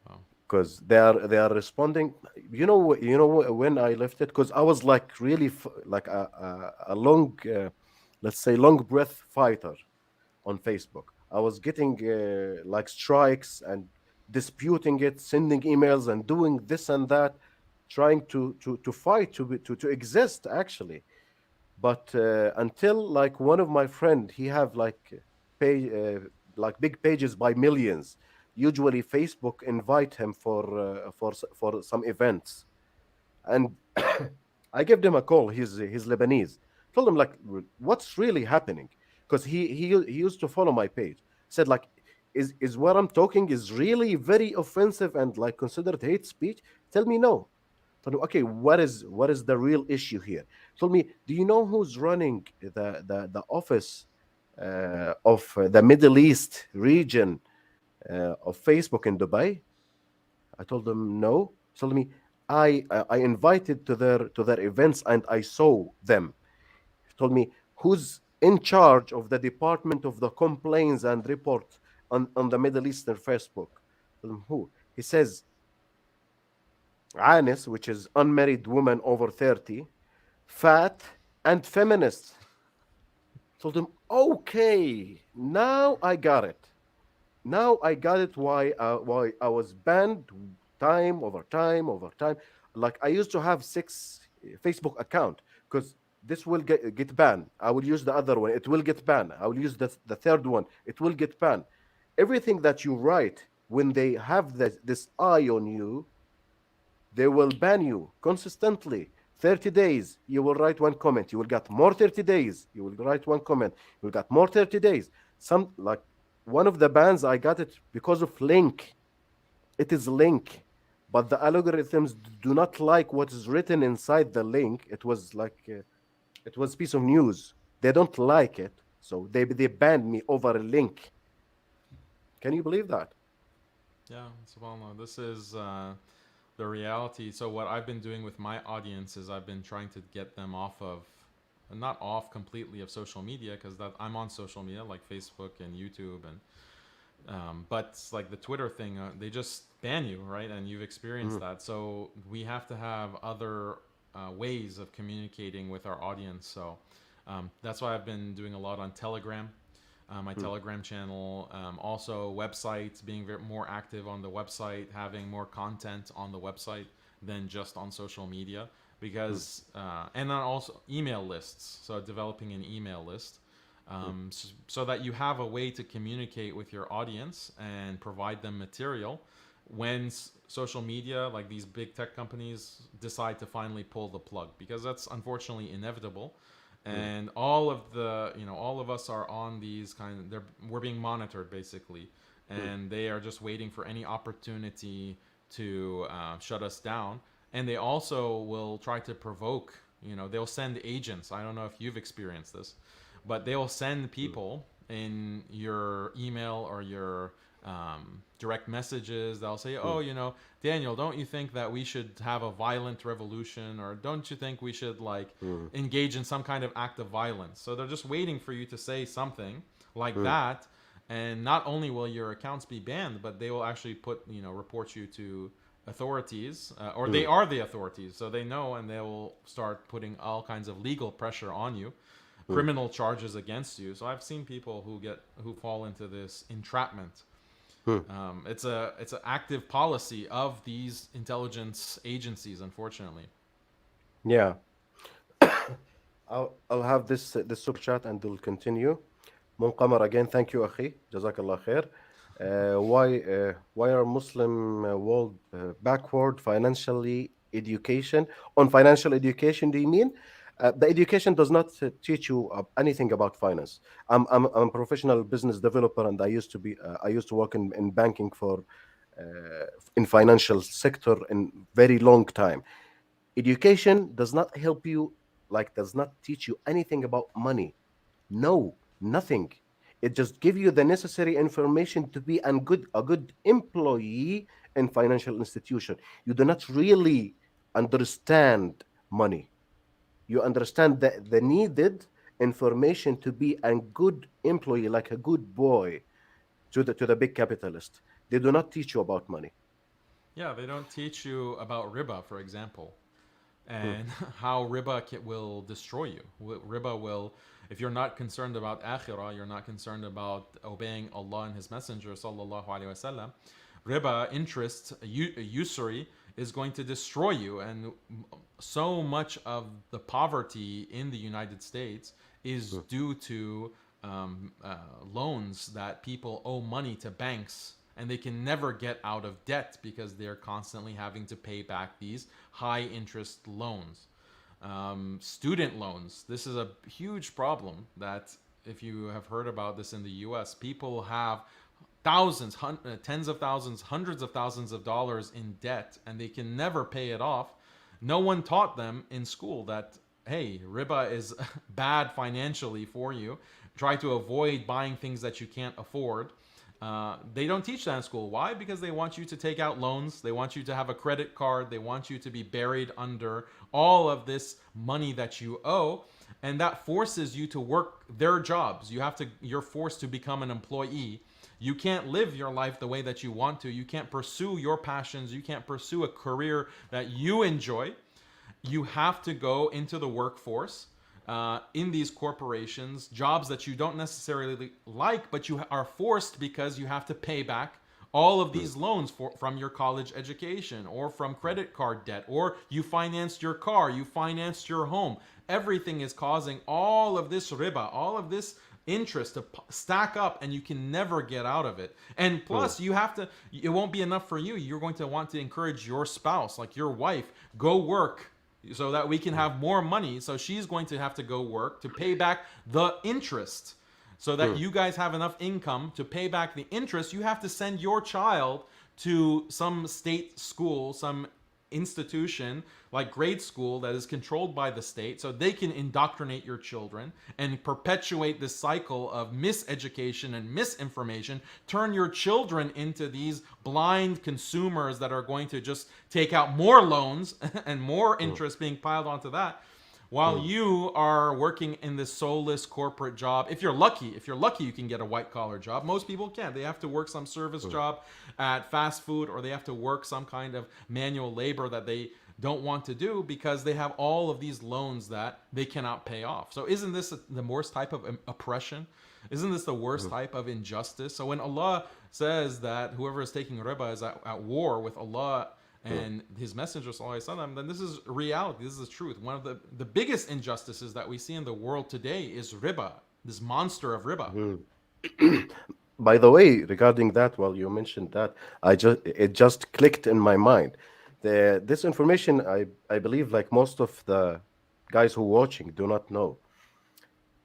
Wow. because they are responding. When I left it because I was like really like a long, let's say long breath fighter on Facebook. I was getting like strikes and disputing it, sending emails and doing this and that, trying to fight to exist actually. But until like one of my friend, he have page like big pages by millions. Usually Facebook invite him for some events, and I gave him a call. He's Lebanese. Told him like what's really happening because he used to follow my page. Said like is what I'm talking is really very offensive and like considered hate speech. Tell me no. Told him okay, what is the real issue here? Told me, do you know who's running the office of the Middle East region of Facebook in Dubai? I told them no. He told me I invited to their events and I saw them. He told me who's in charge of the department of the complaints and report on the Middle Eastern Facebook. Tell him who? He says, Anis, which is unmarried woman over 30, fat and feminist. Told him, okay, now I got it. Now I got it why I was banned time over time over time. Like I used to have six Facebook account because this will get banned. I will use the other one. It will get banned. I will use the third one. It will get banned. Everything that you write when they have this eye on you, they will ban you consistently. 30 days, you will write one comment. You will get more 30 days. You will write one comment. You will get more 30 days. Some like one of the bans, I got it because of link. It is link, but the algorithms do not like what is written inside the link. It was like it was piece of news. They don't like it, so they banned me over a link. Can you believe that? Yeah, subhanAllah. This is the reality. So what I've been doing with my audience is I've been trying to get them off of, not off completely of social media, because that I'm on social media like Facebook and YouTube and but like the Twitter thing, they just ban you, right? And you've experienced Mhm. that. So we have to have other ways of communicating with our audience. So that's why I've been doing a lot on Telegram, my Mhm. Telegram channel. Also, websites, being more active on the website, having more content on the website than just on social media. Mhm. Because, and then also email lists. So developing an email list so that you have a way to communicate with your audience and provide them material when social media, like these big tech companies, decide to finally pull the plug, because that's unfortunately inevitable. Mhm. And all of the, all of us are on these we're being monitored basically, Mhm. and they are just waiting for any opportunity to shut us down. And they also will try to provoke, they'll send agents. I don't know if you've experienced this, but they will send Mhm. people in your email or your direct messages. They'll say, Mhm. "Oh, Daniel, don't you think that we should have a violent revolution, or don't you think we should like Mhm. engage in some kind of act of violence?" So they're just waiting for you to say something like Mhm. that, and not only will your accounts be banned, but they will actually report you to authorities, or they Mhm. are the authorities, so they know, and they will start putting all kinds of legal pressure on you, Mhm. criminal charges against you. So I've seen people who fall into this entrapment. Mhm. It's an active policy of these intelligence agencies, unfortunately. Yeah. I'll have this super chat and we'll continue. Munqamar again, thank you, Akhi. Jazakallah khair. Why are Muslim world backward financially education on financial education? Do you mean the education does not teach you anything about finance? I'm a professional business developer, and I used to work in banking for in financial sector in very long time. Education does not help you, like does not teach you anything about money. No, nothing. It just give you the necessary information to be a good employee in financial institution. You do not really understand money. You understand the needed information to be a good employee, like a good boy to the big capitalist. They do not teach you about money. Yeah, they don't teach you about riba, for example, Hmm. and how riba will destroy you. Riba will, if you're not concerned about akhirah, you're not concerned about obeying Allah and His Messenger, sallallahu alaihi wasallam. Riba, interest, usury, is going to destroy you. And so much of the poverty in the United States is Hmm. due to loans that people owe money to banks, and they can never get out of debt because they're constantly having to pay back these high interest loans. Student loans. This is a huge problem that, if you have heard about this in the US, people have thousands, tens of thousands, hundreds of thousands of dollars in debt, and they can never pay it off. No one taught them in school that, hey, riba is bad financially for you. Try to avoid buying things that you can't afford. They don't teach that in school. Why? Because they want you to take out loans. They want you to have a credit card. They want you to be buried under all of this money that you owe. and that forces you to work their jobs. You're forced to become an employee. You can't live your life the way that you want to. You can't pursue your passions. You can't pursue a career that you enjoy. You have to go into the workforce in these corporations, jobs that you don't necessarily like, but you are forced because you have to pay back all of these loans from your college education or from credit card debt, or you financed your car, you financed your home. Everything is causing all of this riba, all of this interest to stack up, and you can never get out of it. And plus, it won't be enough for you. You're going to want to encourage your spouse, like your wife, go work so that we can have more money. So she's going to have to go work to pay back the interest, so that you guys have enough income to pay back the interest. You have to send your child to some state school, some institution like grade school that is controlled by the state, so they can indoctrinate your children and perpetuate this cycle of miseducation and misinformation, turn your children into these blind consumers that are going to just take out more loans and more interest being piled onto that, while you are working in this soulless corporate job. If you're lucky, you can get a white collar job. Most people can't. They have to work some service job at fast food, or they have to work some kind of manual labor that they don't want to do because they have all of these loans that they cannot pay off. So isn't this the worst type of oppression? Isn't this the worst type of injustice? So when Allah says that whoever is taking riba is at war with Allah and his messenger, then this is reality. This is the truth. One of the biggest injustices that we see in the world today is riba, this monster of riba. By the way, regarding that, while you mentioned that, it just clicked in my mind. This information, I believe, like most of the guys who are watching, do not know.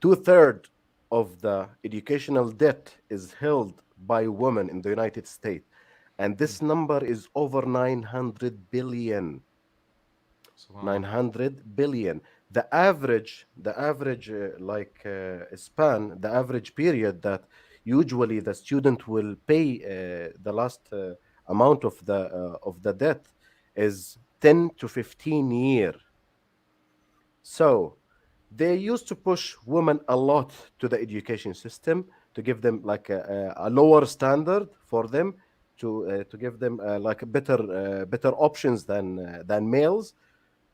2/3 of the educational debt is held by women in the United States, and this number is over 900 billion. Subhanallah. 900 billion. The average span, the average period that usually the student will pay the last amount of the debt is 10 to 15 year. So they used to push women a lot to the education system to give them like a lower standard for them, to give them like better options than males.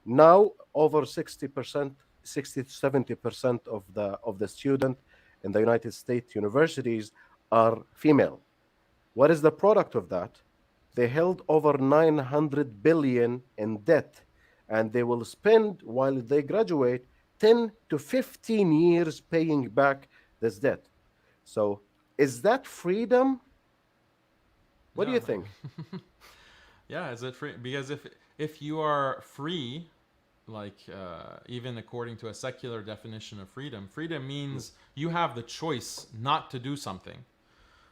Now over 60%, 60 to 70% of the student in the United States universities are female. What is the product of that? They held over 900 billion in debt, and they will spend, while they graduate, 10 to 15 years paying back this debt. So is that freedom? What do Yeah. you think? Yeah, is it free? Because if you are free, like even according to a secular definition of freedom, freedom means you have the choice not to do something.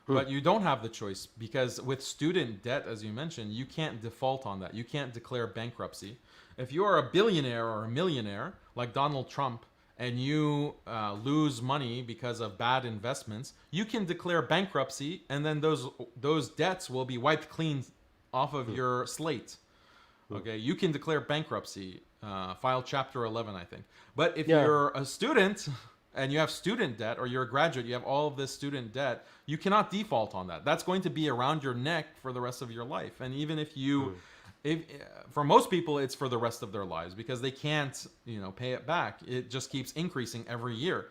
But you don't have the choice, because with student debt, as you mentioned, you can't default on that. You can't declare bankruptcy. If you are a billionaire or a millionaire like Donald Trump, and you lose money because of bad investments, you can declare bankruptcy, and then those debts will be wiped clean off of your slate. Okay, you can declare bankruptcy, file Chapter 11, I think. But if Yeah. you're a student and you have student debt, or you're a graduate, you have all of this student debt, you cannot default on that. That's going to be around your neck for the rest of your life. And even if for most people, it's for the rest of their lives, because they can't, pay it back. It just keeps increasing every year.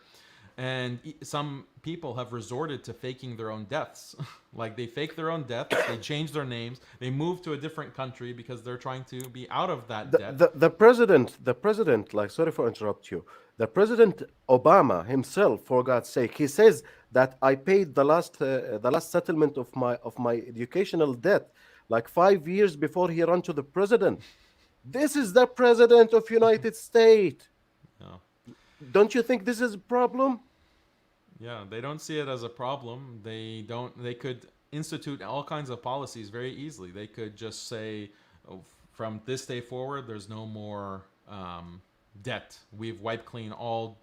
And some people have resorted to faking their own deaths. Like, they fake their own deaths, they change their names, they move to a different country because they're trying to be out of that debt. The president, like, sorry for interrupt you. The president Obama himself, for God's sake, he says that I paid the last settlement of my educational debt like 5 years before he ran to the president. This is the president of United States. Yeah. Don't you think this is a problem? Yeah, they don't see it as a problem. They could institute all kinds of policies very easily. They could just say, oh, from this day forward, there's no more debt. We've wiped clean all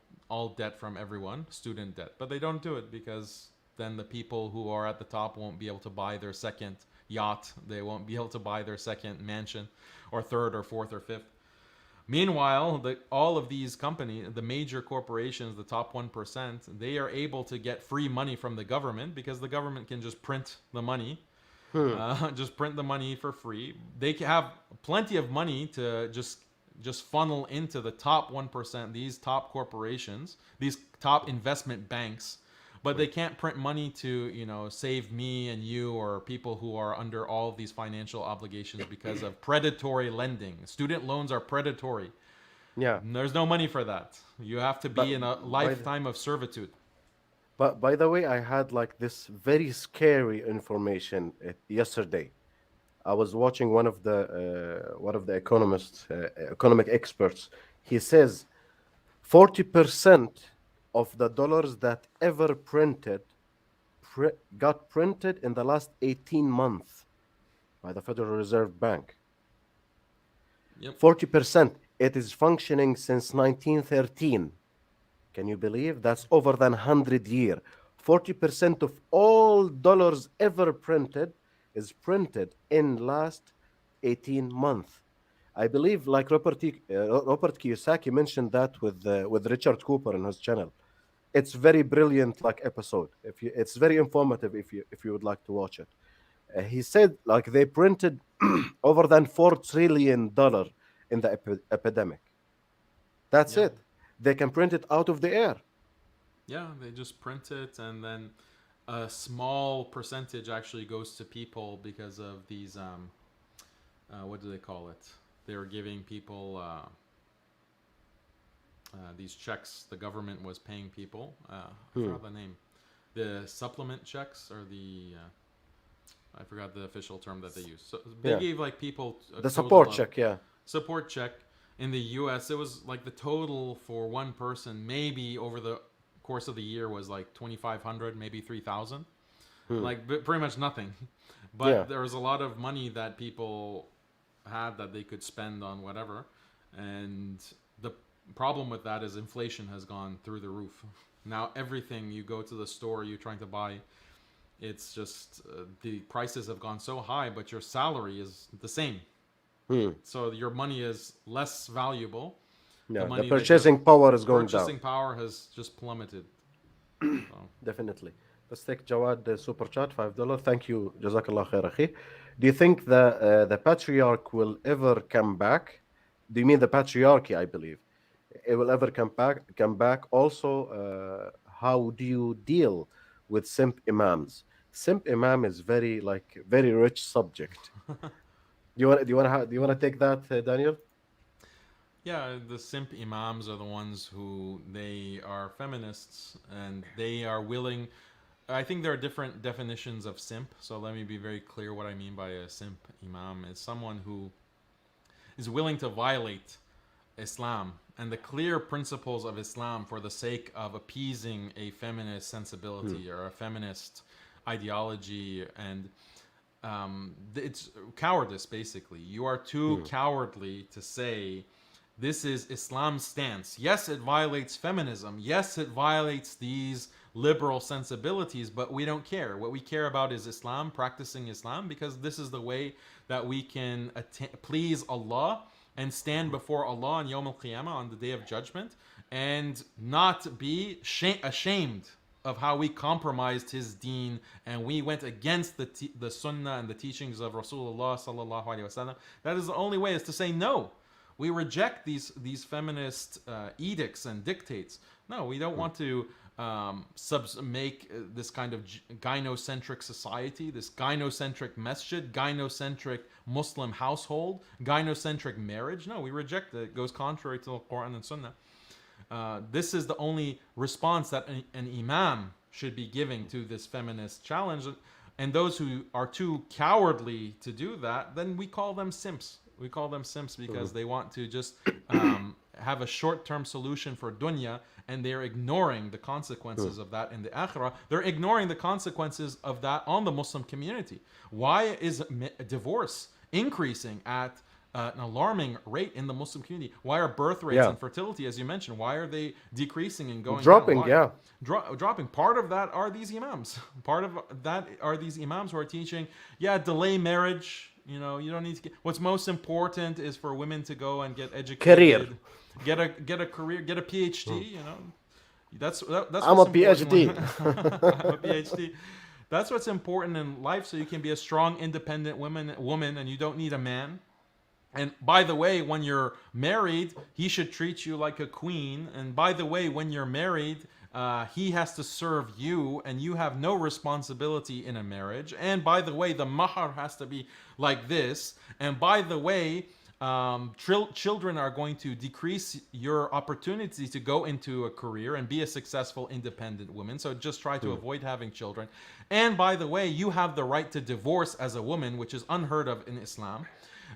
debt from everyone, student debt. But they don't do it, because then the people who are at the top won't be able to buy their second yacht. They won't be able to buy their second mansion, or third or fourth or fifth Meanwhile, all of these companies, the major corporations, the top 1%, they are able to get free money from the government because the government can just print the money, Hmm. just print the money for free. They have plenty of money to just funnel into the top 1%, these top corporations, these top investment banks, but they can't print money to, save me and you or people who are under all of these financial obligations because of predatory lending. Student loans are predatory. Yeah. There's no money for that. You have to But be in a by the, lifetime of servitude. but by the way, I had like this very scary information yesterday. I was watching one of the economists, economic experts. He says 40% of the dollars that ever got printed in the last 18 months by the Federal Reserve Bank. Yep. 40%. It is functioning since 1913. Can you believe? That's over than 100 years. 40% of all dollars ever printed is printed in last 18 months. I believe, like Robert Kiyosaki mentioned that with Richard Cooper in his channel. It's very brilliant, like episode. It's very informative if you would like to watch it. He said like they printed over than $4 trillion in the epidemic. That's Yeah. it. They can print it out of the air. Yeah, they just print it, and then a small percentage actually goes to people because of these what do they call it? They're giving people these checks. The government was paying people. I Hmm. forgot the name. The supplement checks, or the I forgot the official term that they use. So they Yeah. gave like people a The total support of check. Yeah. support check. In the U.S., it was like the total for one person, maybe over the course of the year, was like 2,500, maybe 3,000. Hmm. Like pretty much nothing. Yeah. But there was a lot of money that people had that they could spend on whatever, and the problem with that is inflation has gone through the roof. Now everything you go to the store, you're trying to buy, it's just the prices have gone so high, but your salary is the same. Hmm. So your money is less valuable. The Yeah. The money that you're purchasing power is going down. purchasing power has just plummeted. So Definitely. Let's take Jawad super chat $5. Thank you. Jazakallah khair, akhi. Do you think the patriarch will ever come back? Do you mean the patriarchy? I believe it will ever come back. Come back. Also, how do you deal with simp imams? Simp imam is very rich subject. Do you want to take that, Daniel? yeah, the simp imams are the ones who they are feminists and they are willing. I think there are different definitions of simp, so let me be very clear what I mean by a simp imam. Is someone who is willing to violate Islam and the clear principles of Islam for the sake of appeasing a feminist Hmm. sensibility or a feminist ideology, and it's cowardice. Basically, you are too Hmm. cowardly to say this is Islam's stance. Yes, it violates feminism. Yes, it violates these liberal sensibilities, but we don't care. What we care about is Islam, practicing Islam, because this is the way that we can please Allah and stand before Allah on Yawm al-Qiyamah, on the Day of Judgment, and not be ashamed of how we compromised his deen and we went against the sunnah and the teachings of Rasulullah sallallahu alaihi wasallam. That is the only way, is to say no. We reject these feminist edicts and dictates. No, we don't want to make this kind of gynocentric society, this gynocentric masjid, gynocentric Muslim household, gynocentric marriage. No, we reject it. It goes contrary to the Quran and Sunnah. This is the only response that an imam should be giving to this feminist challenge. And those who are too cowardly to do that, then we call them simps. We call them simps because they want to just have a short-term solution for dunya, and they're ignoring the consequences of that in the akhirah. They're ignoring the consequences of that on the Muslim community. Why is divorce increasing at an alarming rate in the Muslim community? Why are birth rates Yeah. and fertility, as you mentioned, why are they decreasing and going down? Dropping. Why? Yeah. Dropping. Part of that are these imams. Part of that are these imams who are teaching, yeah, delay marriage. You don't need to get. What's most important is for women to go and get Career. educated, get a career, get a PhD. That's I'm what's a important. PhD. I'm a PhD. That's what's important in life, so you can be a strong, independent woman, and you don't need a man. And by the way, when you're married, he should treat you like a queen. And by the way, when you're married, he has to serve you, and you have no responsibility in a marriage. And by the way, the mahar has to be like this. And by the way, children are going to decrease your opportunity to go into a career and be a successful, independent woman. So just try to avoid having children. And by the way, you have the right to divorce as a woman, which is unheard of in Islam.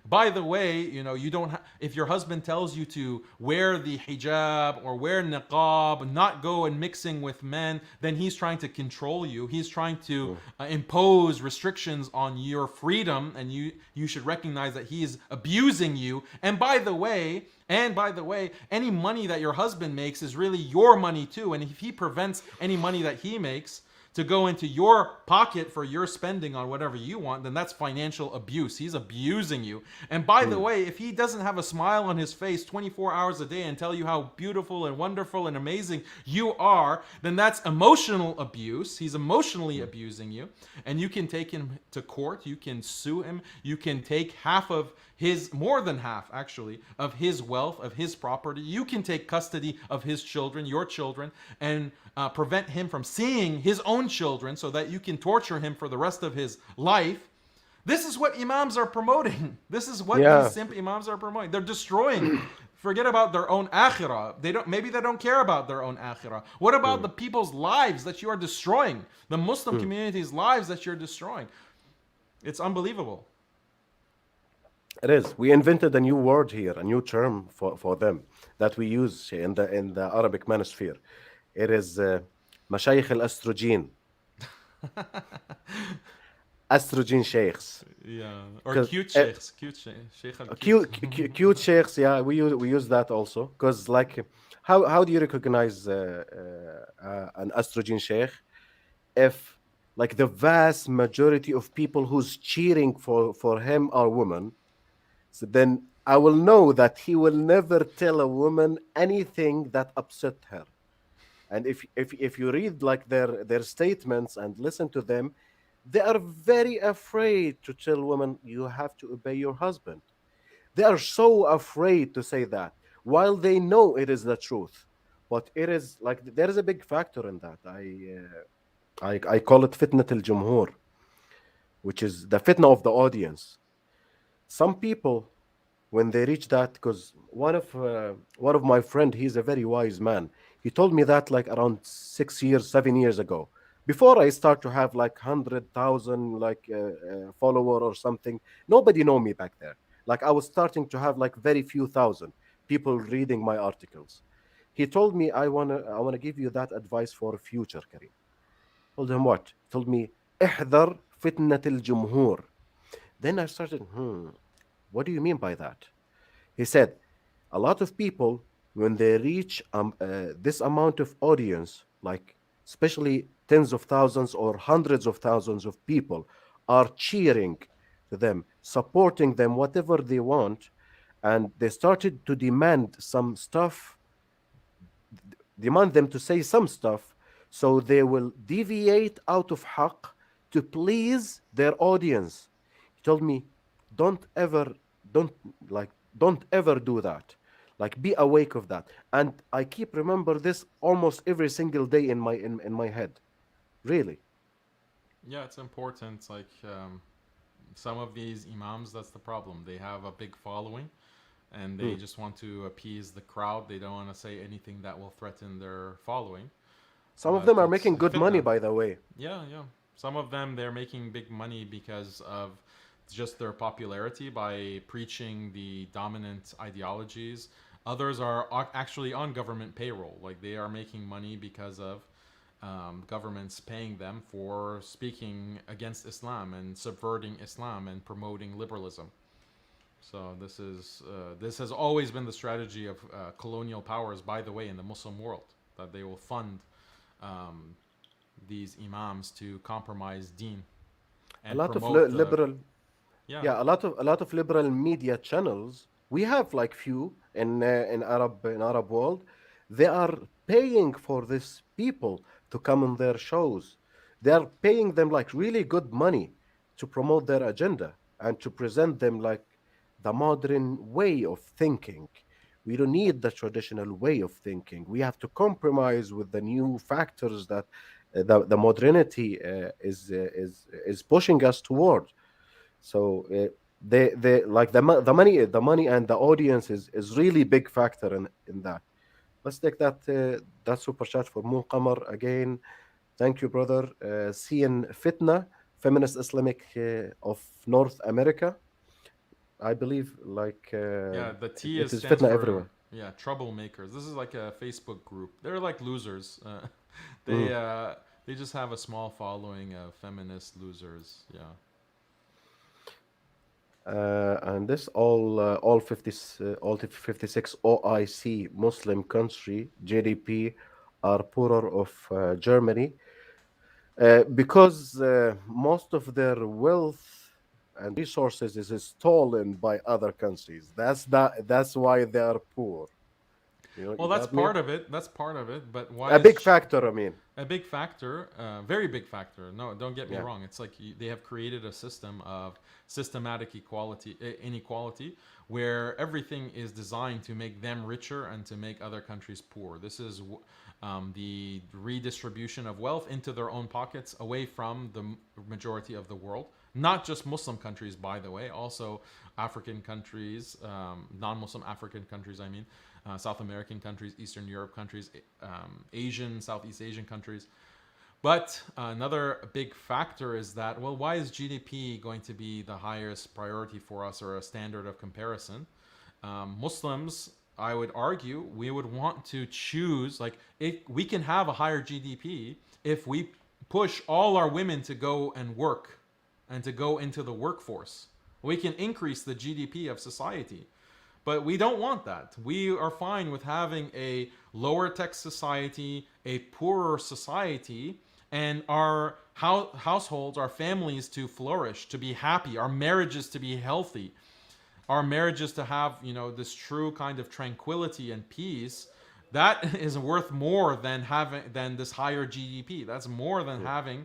By the way, you don't. If your husband tells you to wear the hijab or wear niqab, not go and mixing with men, then he's trying to control you. He's trying to impose restrictions on your freedom, and you should recognize that he is abusing you. And by the way, any money that your husband makes is really your money too. And if he prevents any money that he makes to go into your pocket for your spending on whatever you want, then that's financial abuse. He's abusing you. And by the way, if he doesn't have a smile on his face 24 hours a day and tell you how beautiful and wonderful and amazing you are, then that's emotional abuse. He's emotionally abusing you. And you can take him to court. You can sue him. You can take half of more than half actually, of his wealth, of his property. You can take custody of his children, your children, and prevent him from seeing his own children so that you can torture him for the rest of his life. This is what imams are promoting. This is what these Yeah. simp imams are promoting. They're destroying. Forget about their own akhirah. Maybe they don't care about their own akhirah. What about the people's lives that you are destroying? The Muslim community's lives that you're destroying. It's unbelievable. It is. We invented a new word here, a new term for them that we use in the Arabic manosphere. It is مشايخ الأستروجين, estrogen sheikhs. Yeah, or 'Cause, cute sheikhs, sheikh al cute. cute sheikhs, yeah, we use that also because like how do you recognize an estrogen sheikh if like the vast majority of people who's cheering for him are women? So then I will know that he will never tell a woman anything that upset her. And if you read like their statements and listen to them, they are very afraid to tell women you have to obey your husband. They are so afraid to say that, while they know it is the truth. But it is like there is a big factor in that. I call it fitnat al jumhur, which is the fitna of the audience. Some people when they reach that, because one of my friend, he's a very wise man. He told me that like around 6 years, 7 years ago, before I start to have like 100,000 like follower or something. Nobody know me back there. Like I was starting to have like very few thousand people reading my articles. He told me I wanna give you that advice for future, Karim. Told him what? He told me احذر فتنة الجمهور. Then I started, what do you mean by that? He said, a lot of people, when they reach this amount of audience, like especially tens of thousands or hundreds of thousands of people, are cheering to them, supporting them, whatever they want, and they started to demand them to say some stuff, so they will deviate out of haqq to please their audience. He told me, don't ever, don't like, don't ever do that. Like, be awake of that. And I keep remember this almost every single day in my head. Really. Yeah, it's important. Like some of these imams, that's the problem. They have a big following, and they Mm. just want to appease the crowd. They don't want to say anything that will threaten their following. Some of But them are it's making good money, fitna. by the way. Yeah, yeah. Some of them they're making big money because of just their popularity by preaching the dominant ideologies. Others are actually on government payroll. Like they are making money because of governments paying them for speaking against Islam and subverting Islam and promoting liberalism. So this has always been the strategy of colonial powers, by the way, in the Muslim world, that they will fund um, these imams to compromise deen A and lot of promote liberal, Yeah. Yeah, a lot of liberal media channels. We have like few in Arab world. They are paying for these people to come on their shows. They are paying them like really good money to promote their agenda and to present them like the modern way of thinking. We don't need the traditional way of thinking. We have to compromise with the new factors that the modernity is pushing us toward. So they like the money and the audience is really big factor in that. Let's take that super chat for Moon Qamar again. Thank you, brother. Seeing Fitna, feminist Islamic of North America. I believe like Yeah, the it, T it is is stands Fitna for, everywhere. yeah, troublemakers. This is like a Facebook group. They're like losers. They Mhm. uh, they just have a small following of feminist losers. Yeah. And this all 56 OIC Muslim country GDP are poorer of Germany because most of their wealth and resources is stolen by other countries. That's why they are poor. Well, You that's got me? part of it. That's part of it. But why A is big factor, I mean. a big factor, very big factor. No, don't get me Yeah. wrong. It's like they have created a system of systematic inequality, where everything is designed to make them richer and to make other countries poor. This is the redistribution of wealth into their own pockets, away from the majority of the world. Not just Muslim countries, by the way, also African countries, non-Muslim African countries. I mean, South American countries, Eastern Europe countries, Asian, Southeast Asian countries. But another big factor is that, well, why is GDP going to be the highest priority for us, or a standard of comparison? Muslims, I would argue, we would want to choose, like, we can have a higher GDP if we push all our women to go and work and to go into the workforce. We can increase the GDP of society. But we don't want that. We are fine with having a lower tech society, a poorer society, and our households, our families to flourish, to be happy, our marriages to be healthy, our marriages to have, this true kind of tranquility and peace. That is worth more than this higher GDP. That's more than having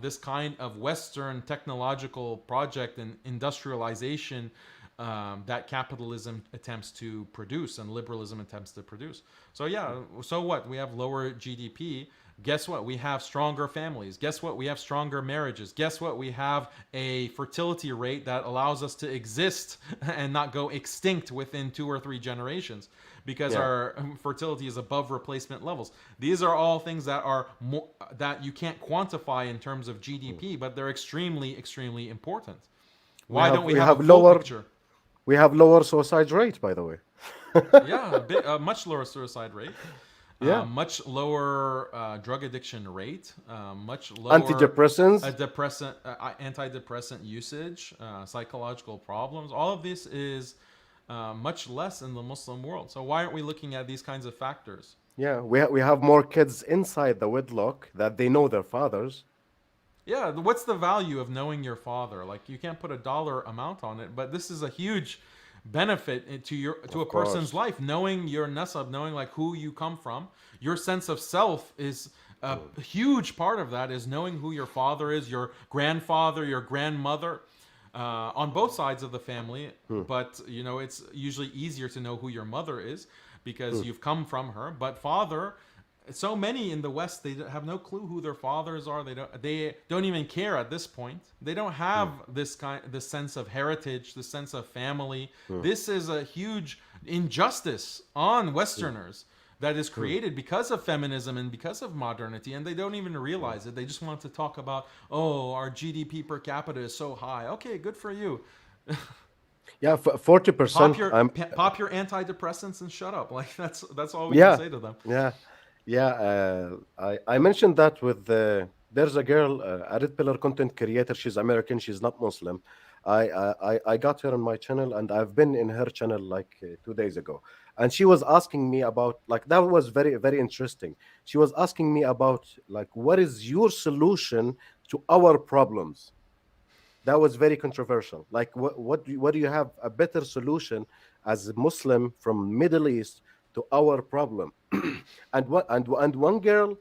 this kind of Western technological project and industrialization that capitalism attempts to produce and liberalism attempts to produce. So yeah, so what? We have lower GDP. Guess what? We have stronger families. Guess what? We have stronger marriages. Guess what? We have a fertility rate that allows us to exist and not go extinct within 2 or 3 generations, because Yeah. our fertility is above replacement levels. These are all things that are that you can't quantify in terms of Mm. GDP, but they're extremely, extremely important. We Why don't have we we have a have full lower picture? we have lower suicide rate, by the way. Yeah, a much lower suicide rate, Yeah. much lower drug addiction rate, much lower Antidepressants. antidepressant usage, psychological problems. All of this is much less in the Muslim world. So why aren't we looking at these kinds of factors? Yeah, we have more kids inside the wedlock that they know their fathers. Yeah, what's the value of knowing your father? Like, you can't put a dollar amount on it, but this is a huge benefit to a Of person's course. life. Knowing your nasab, knowing like who you come from, your sense of self is a Mm, huge part of that. Is knowing who your father is, your grandfather, your grandmother, on both sides of the family. mm, But it's usually easier to know who your mother is because mm, you've come from her. But father, so many in the West, they have no clue who their fathers are. They don't even care at this point. They don't have mm, this sense of heritage, this sense of family. mm, This is a huge injustice on mm, Westerners that is mm, created because of feminism and because of modernity, and they don't even mm. realize it. They just want to talk about, oh, our GDP per capita is so high. Okay, good for you. Yeah, Pop 40%. your I'm pop your antidepressants and shut up. Like, that's all we can Yeah, say to them. yeah, yeah. I mentioned that with there's a girl, a red pillar content creator. She's American. She's not Muslim. I got her on my channel, and I've been in her channel like 2 days ago, and she was asking me about like that was very interesting. She was asking me about like what is your solution to our problems. that was very controversial. Like, what do you have a better solution as a Muslim from Middle East to our problem? And one girl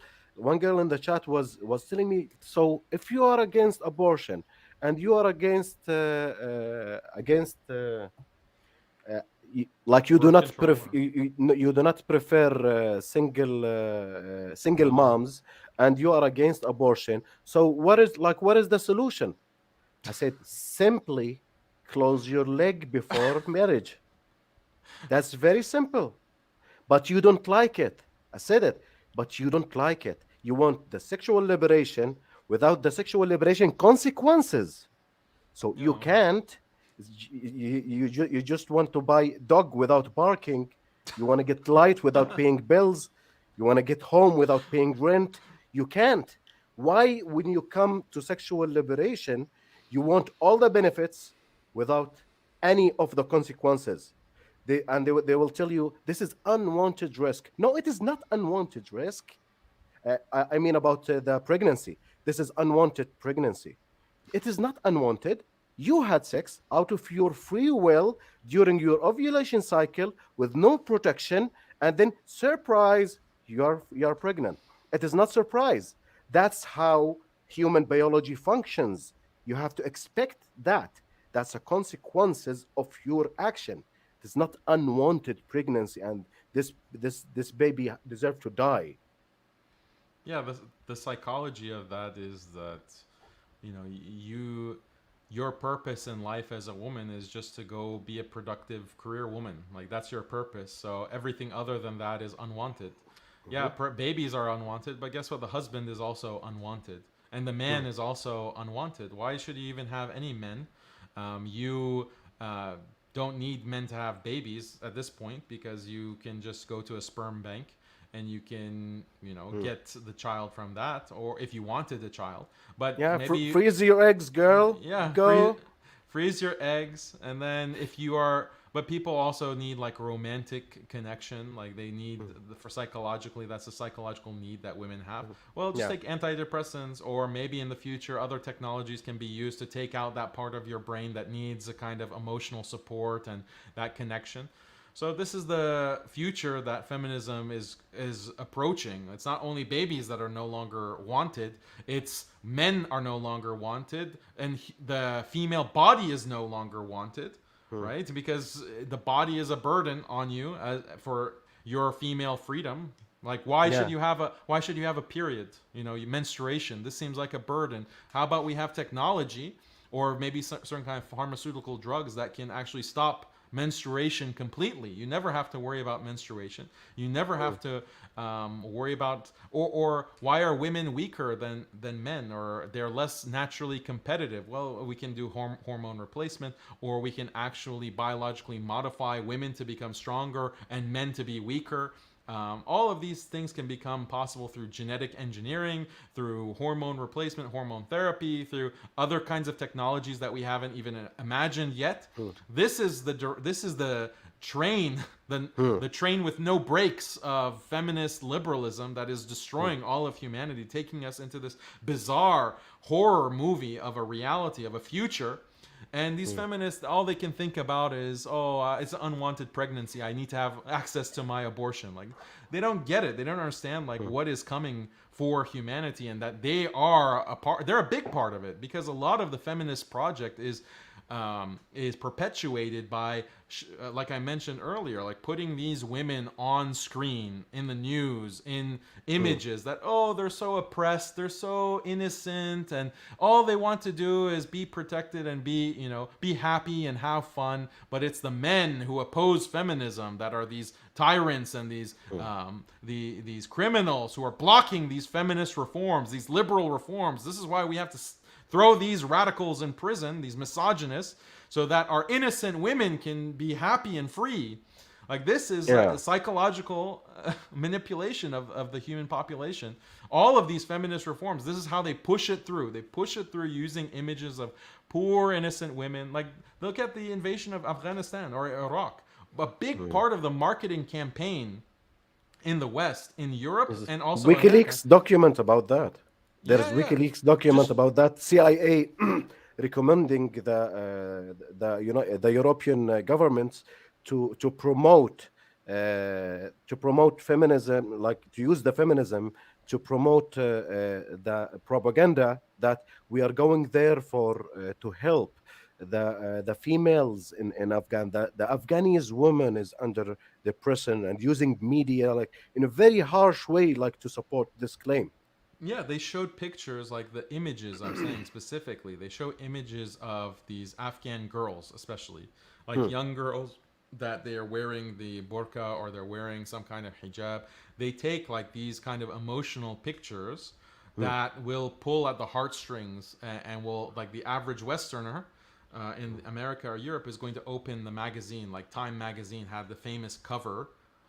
in the chat was telling me, so if you are against abortion and you are like you do Birth not control or you do not prefer single women. moms, and you are against abortion, so what is the solution? I said, simply close your leg before marriage. That's very simple. But you don't like it. I said it, but you don't like it. You want the sexual liberation without the sexual liberation consequences. So you Yeah. can't. You just want to buy dog without barking. You want to get light without paying bills. You want to get home without paying rent. You can't. Why, when you come to sexual liberation, you want all the benefits without any of the consequences? They will tell you this is unwanted risk. No, it is not unwanted risk. I mean about the pregnancy. This is unwanted pregnancy. It is not unwanted. You had sex out of your free will during your ovulation cycle with no protection, and then surprise, you're pregnant. It is not surprise. That's how human biology functions. You have to expect that. That's the consequences of your action. It is not unwanted pregnancy, and this baby deserves to die. Yeah, the psychology of that is that, your purpose in life as a woman is just to go be a productive career woman. Like, that's your purpose. So everything other than that is unwanted. Yeah, Mhm. babies are unwanted, but guess what? The husband is also unwanted, and the man Mm. is also unwanted. Why should you even have any men? You don't need men to have babies at this point, because you can just go to a sperm bank and you can, Mm. get the child from that, or if you wanted a child. But Yeah, maybe, freeze your eggs, girl. yeah, Go. freeze your eggs, and then if you are, but people also need like romantic connection, like they need Mm. for psychologically, that's a psychological need that women have. Well, just Yeah. take antidepressants, or maybe in the future other technologies can be used to take out that part of your brain that needs a kind of emotional support and that connection. So this is the future that feminism is approaching. It's not only babies that are no longer wanted, it's men are no longer wanted, and the female body is no longer wanted, Mm. right? Because the body is a burden on you for your female freedom. Like, Yeah. why should you have a period? Menstruation. This seems like a burden. How about we have technology, or maybe certain kind of pharmaceutical drugs that can actually stop menstruation completely. You never have to worry about menstruation. You never Mm. have to worry about, or why are women weaker than men, or they're less naturally competitive? Well, we can do hormone replacement, or we can actually biologically modify women to become stronger and men to be weaker. All of these things can become possible through genetic engineering, through hormone replacement, hormone therapy, through other kinds of technologies that we haven't even imagined yet. Mm. This is the train, the Mm. the train with no brakes of feminist liberalism that is Mm. destroying all of humanity, taking us into this bizarre horror movie of a reality, of a future. And these Mm. feminists, all they can think about is, oh, it's an unwanted pregnancy. I need to have access to my abortion. Like, they don't get it. They don't understand like Mm. what is coming for humanity, and that they are a part. They're a big part of it, because a lot of the feminist project is perpetuated by, like I mentioned earlier, like putting these women on screen in the news, in Mm. images that, oh, they're so oppressed, they're so innocent, and all they want to do is be protected and be happy and have fun. But it's the men who oppose feminism that are these tyrants, and Mm. these criminals who are blocking these feminist reforms, these liberal reforms. This is why we have to throw these radicals in prison, these misogynists, so that our innocent women can be happy and free. Like, this is like Yeah. a psychological manipulation of the human population. All of these feminist reforms, this is how they push it through. They push it through using images of poor innocent women. Like, look at the invasion of Afghanistan or Iraq. A big Mm. part of the marketing campaign in the West, in Europe, Is and also America. WikiLeaks document about that. There's Yeah, yeah. WikiLeaks document Just about that. CIA recommending the European governments to promote feminism, like to use the feminism to promote the propaganda that we are going there for to help the females in Afghan. The Afghanis woman is under depression and using media like in a very harsh way, like to support this claim. Yeah, they showed pictures like the images. I'm saying specifically, they show images of these Afghan girls, especially like Hmm, young girls that they are wearing the burqa or they're wearing some kind of hijab. They take like these kind of emotional pictures hmm, that will pull at the heartstrings and will like the average Westerner in America or Europe is going to open the magazine. Like Time magazine had the famous cover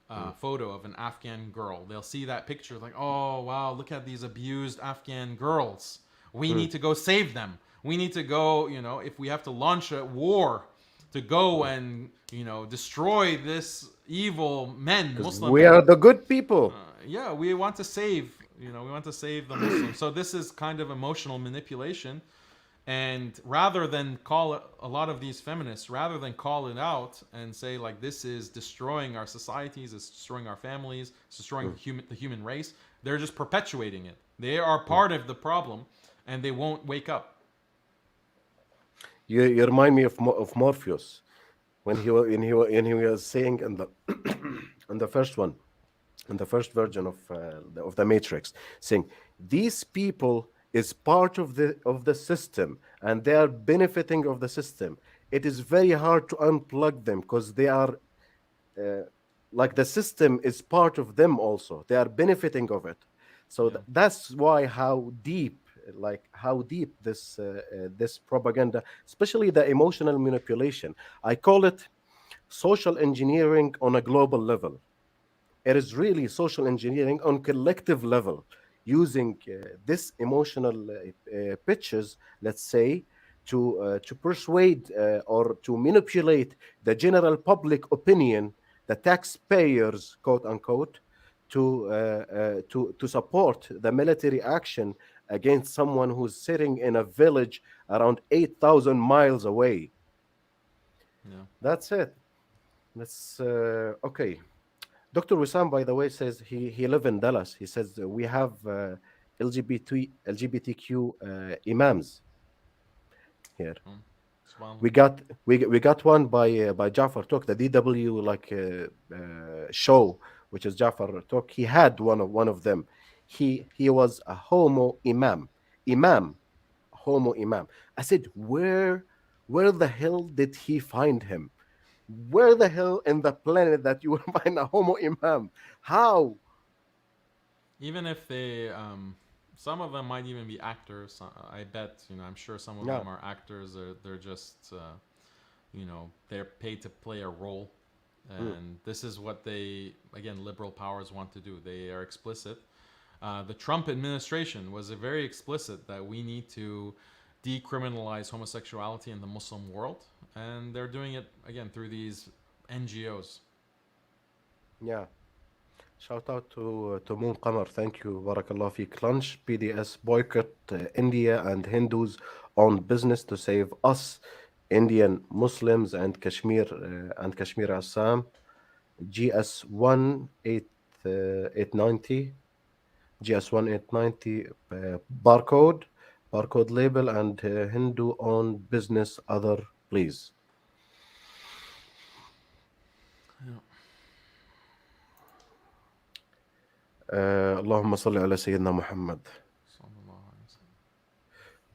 hmm, photo of an Afghan girl. They'll see that picture like, oh wow, look at these abused Afghan girls. We hmm, need to go save them. We need to go, if we have to launch a war to go hmm. and, destroy this evil men, Because Muslim we are men. the good people. Yeah, we want to save, we want to save the Muslims. So this is kind of emotional manipulation, and rather than call it, a lot of these feminists, rather than call it out and say like this is destroying our societies, it's destroying our families, it's destroying Hmm, the human race, they're just perpetuating it. They are hmm. part of the problem, and they won't wake up. You remind me of Morpheus when he was saying in the in the first one, in the first version of the Matrix, saying these people is part of the system and they are benefiting of the system. It is very hard to unplug them because they are uh, like the system is part of them also. They are benefiting of it. So Yeah. that's why how deep this propaganda, especially the emotional manipulation. I call it social engineering on a global level. It is really social engineering on collective level, using this emotional pitches, let's say, to persuade or to manipulate the general public opinion, the taxpayers, quote unquote, to support the military action against someone who's sitting in a village around 8,000 miles away. Yeah. That's it. That's okay. Dr. Wissam, by the way, says he live in Dallas. He says we have LGBTQ imams here. Subhanallah. We got one by Jafar Tok, the DW show, which is Jafar Tok. He had one of them. He was a homo imam, homo imam. I said, where the hell did he find him? Where the hell in the planet that you will find a homo imam? How? Even if some of them might even be actors. I bet, I'm sure some of Yeah. them are actors. They're just, they're paid to play a role. Hmm. And this is what they, again, liberal powers want to do. They are explicit. The Trump administration was very explicit that we need to decriminalize homosexuality in the Muslim world. And they're doing it, again, through these NGOs. Yeah. Shout out to Moon Qamar. Thank you. Barakallah Feek. Lunch PDS boycott India and Hindus on business to save us, Indian Muslims and Kashmir Assam. GS 1890. GS 1890 barcode label and Hindu owned business other, please. Yeah. اللهم صل على سيدنا محمد. Sallallahu alaihi wasallam.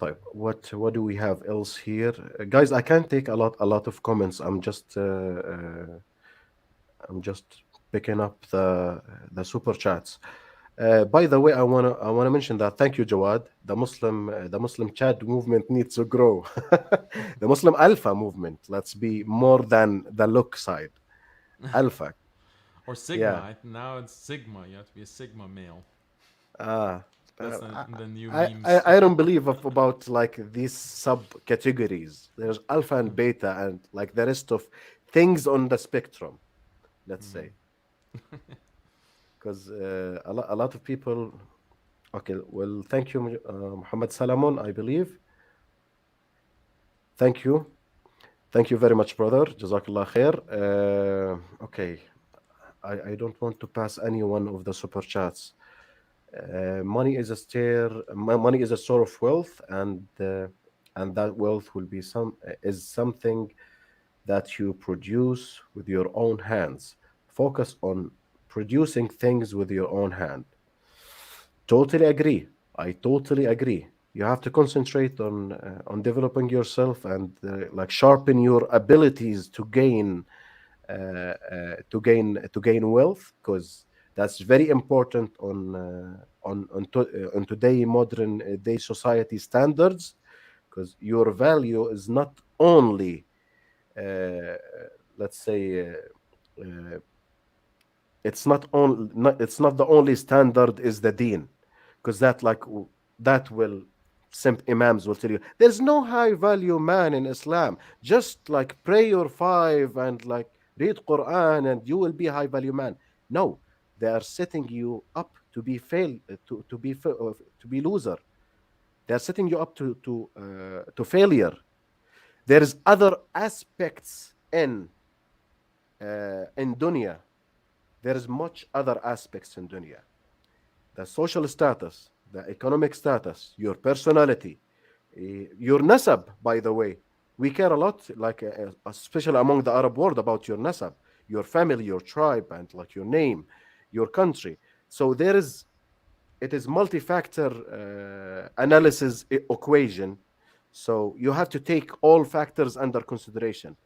طيب, what do we have else here? Guys, I can't take a lot of comments. I'm just picking up the super chats. By the way, I wanna mention that thank you, Jawad. The Muslim chat movement needs to grow. The Muslim Alpha movement. Let's be more than the look side. Alpha. Or Sigma. Yeah. Now it's Sigma. You have to be a Sigma male. Ah. That's Uh, the new I, memes. I I don't believe about like these subcategories. There's alpha and beta and like the rest of things on the spectrum, let's Mhm. say, because a lot of people. Okay, well, thank you, Muhammad Salamon, I believe. Thank you. Thank you very much, brother. Jazakallah khair. Okay, I don't want to pass any one of the super chats. Money is a money is a source of wealth, and that wealth will be is something that you produce with your own hands. Focus on producing things with your own hand. Totally agree. I totally agree. You have to concentrate on developing yourself and like sharpen your abilities to gain wealth, because that's very important on today modern day society standards, because your value is not only uh, let's say it's not the only standard is the deen, because that will some imams will tell you there's no high value man in Islam, just like pray your five and like read Quran and you will be a high value man. No, they are setting you up to be to be loser. They are setting you up to failure. There is other aspects in dunya. There is much other aspects in dunya: the social status, the economic status, your personality, your nasab, by the way. We care a lot, like especially among the Arab world, about your nasab, your family, your tribe, and like your name, your country. So it is multi-factor analysis equation. So you have to take all factors under consideration.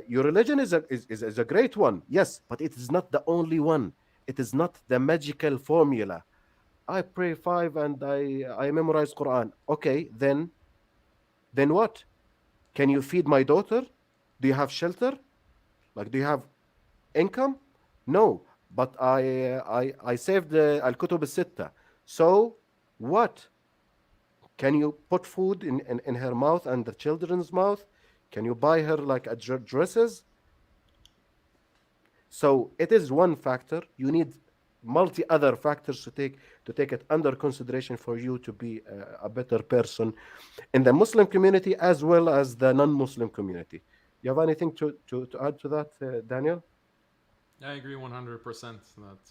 Your religion is a great one, yes, but it is not the only one. It is not the magical formula. I pray five and I memorize Quran. Okay, then what? Can you feed my daughter? Do you have shelter? Like, do you have income? No, but I saved al kutub al sitta. So what? Can you put food in her mouth and the children's mouth? Can you buy her like a dresses? So it is one factor. You need multi other factors to take it under consideration for you to be a better person in the Muslim community as well as the non-Muslim community. You have anything to add to that, Daniel? I agree 100% that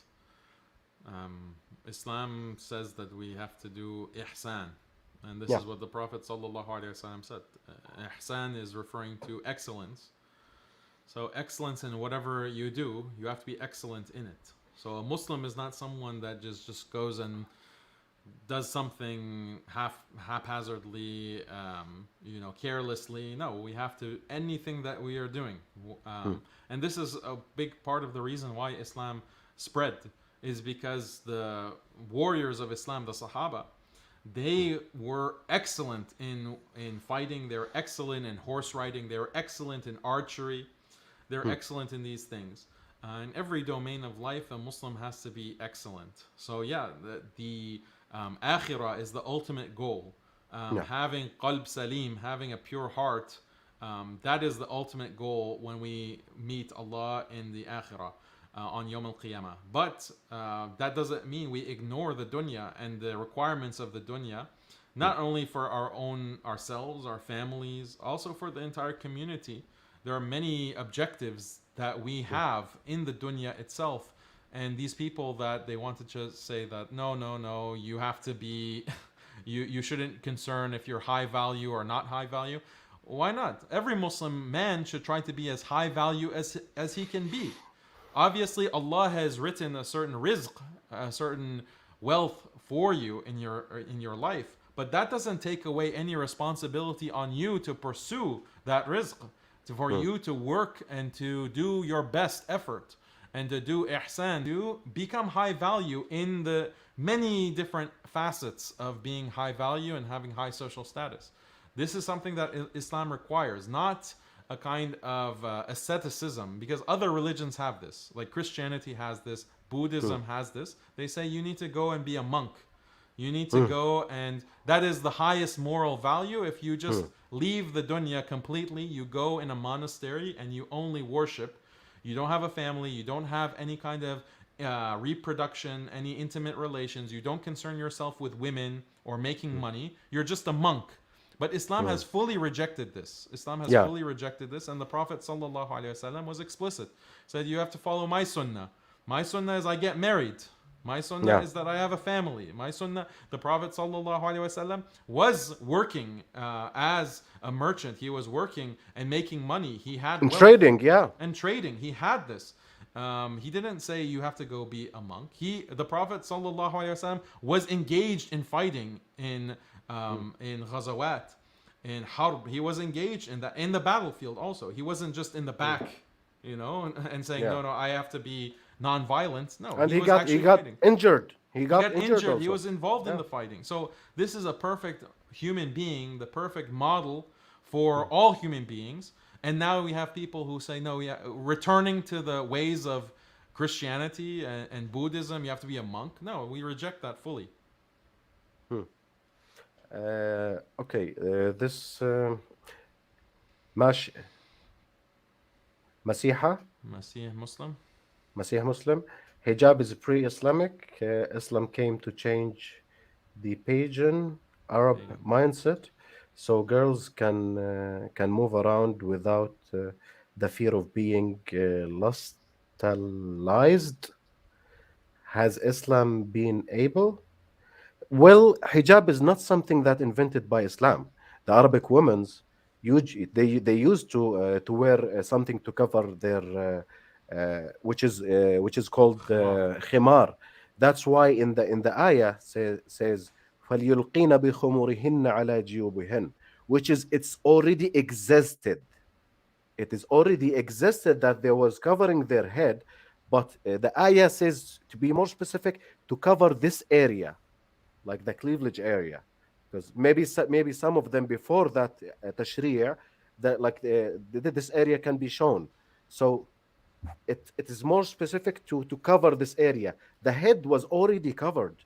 Islam says that we have to do ihsan. And this Yeah. is what the Prophet ﷺ said. Ihsan is referring to excellence. So, excellence in whatever you do, you have to be excellent in it. So, a Muslim is not someone that just goes and does something haphazardly, carelessly. No, we have to anything that we are doing, Hmm. and this is a big part of the reason why Islam spread is because the warriors of Islam, the Sahaba, they were excellent in fighting. They were excellent in horse riding. They were excellent in archery. They're Hmm. excellent in these things. In every domain of life, a Muslim has to be excellent. So yeah, the akhirah is the ultimate goal. Yeah. Having qalb salim, having a pure heart, that is the ultimate goal when we meet Allah in the akhirah on Yom al Qiyamah. But that doesn't mean we ignore the dunya and the requirements of the dunya, Hmm. not only for our own ourselves, our families, also for the entire community. There are many objectives that we Hmm. have in the dunya itself, and these people that they want to just say that no, no, no, you have to be you shouldn't concern if you're high value or not high value. Why not? Every Muslim man should try to be as high value as he can be. Obviously, Allah has written a certain rizq, a certain wealth for you in your life, but that doesn't take away any responsibility on you to pursue that rizq, for Hmm. you to work and to do your best effort and to do ihsan, to become high value in the many different facets of being high value and having high social status. This is something that Islam requires, not a kind of asceticism, because other religions have this. Like Christianity has this, Hmm. Buddhism has this. They say you need to go and be a monk. You need to Hmm. go, and that is the highest moral value. If you just Hmm. leave the dunya completely, you go in a monastery and you only worship. You don't have a family. You don't have any kind of reproduction, any intimate relations. You don't concern yourself with women or making money. You're just a monk. But Islam has fully rejected this. Islam has Yeah. fully rejected this, and the Prophet ﷺ was explicit. Said you have to follow my sunnah. My sunnah is I get married. My sunnah Yeah. is that I have a family. My sunnah, the Prophet ﷺ was working as a merchant. He was working and making money. He had In wealth trading, yeah. and trading. He had this. He didn't say you have to go be a monk. The Prophet ﷺ was engaged in fighting in ghazawat, in harb. He was engaged in that in the battlefield also. He wasn't just in the back, and saying Yeah. no, I have to be non-violent. No, And he was he actually got fighting. injured. He He got got injured injured. He also. was involved in Yeah. the fighting. So this is a perfect human being, the perfect model for all human beings. And now we have people who say, no, yeah, returning to the ways of Christianity and Buddhism, you have to be a monk. No, we reject that fully. Hmm. Okay. This Mash Masiha, Masih Muslim. Masih Muslim. Hijab is pre-Islamic. Islam came to change the pagan Arab Pagan. mindset, so girls can move around without the fear of being lustalized. Has Islam been able? Well, hijab is not something that invented by Islam. The Arabic women's they used to wear something to cover their which is called Khimar. khimar. That's why in the ayah says فَلْيُلْقِينَ بِخُمُرِهِنَّ عَلَى جِيُوبِهِنَّ, which is it's already existed. It is already existed that there was covering their head, but the ayah says to be more specific to cover this area, like the cleavage area, because maybe some of them before that tashri'ah, that like this area can be shown. So it is more specific to cover this area. The head was already covered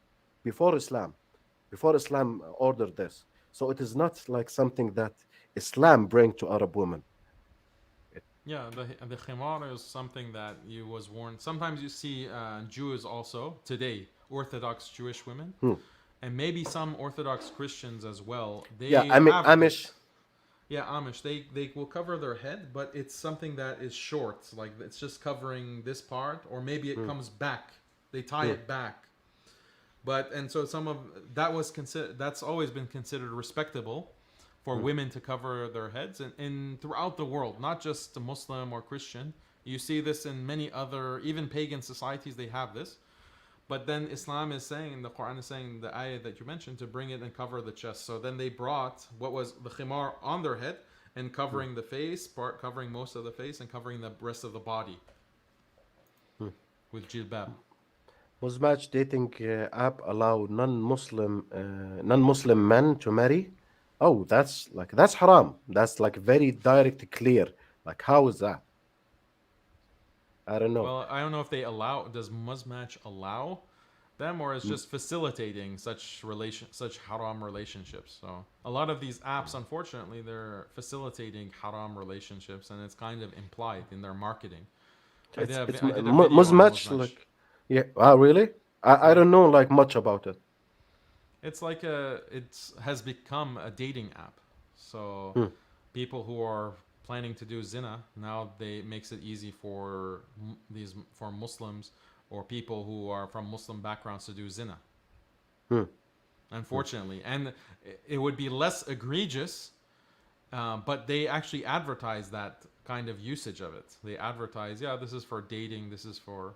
before Islam ordered this. So it is not like something that Islam bring to Arab women. It, Yeah, the khimar is something that you was worn. Sometimes you see Jews also today, Orthodox Jewish women, hmm. and maybe some Orthodox Christians as well. Yeah, They have Amish. this. Yeah, Amish. They will cover their head, but it's something that is short. Like it's just covering this part, or maybe it Hmm, comes back. They tie hmm, it back. But and so some of that was considered. That's always been considered respectable for hmm, women to cover their heads, and throughout the world, not just Muslim or Christian. You see this in many other, even pagan societies. They have this. But then Islam is saying, the Quran is saying, the ayah that you mentioned, to bring it and cover the chest. So then they brought what was the khimar on their head and hmm, covering the face, part covering most of the face and covering the rest of the body hmm. with jilbab. Was match dating app allow non-Muslim men to marry? Oh, that's haram. That's like very direct, clear. Like how is that? I don't know. Well, I don't know if they allow. Does Muzmatch allow them, or is Mm, just facilitating such haram relationships? So a lot of these apps, unfortunately, they're facilitating haram relationships, and it's kind of implied in their marketing. it's I did a video on Muzmatch Muzmatch. like yeah. Ah, really? I Yeah, don't know like much about it. it's like it has become a dating app. So Hmm, people who are planning to do zina now they makes it easy for these for Muslims or people who are from Muslim backgrounds to do zina. hmm, hmm. Unfortunately, and it would be less egregious, but they actually advertise that kind of usage of it. They advertise, yeah, this is for dating. This is for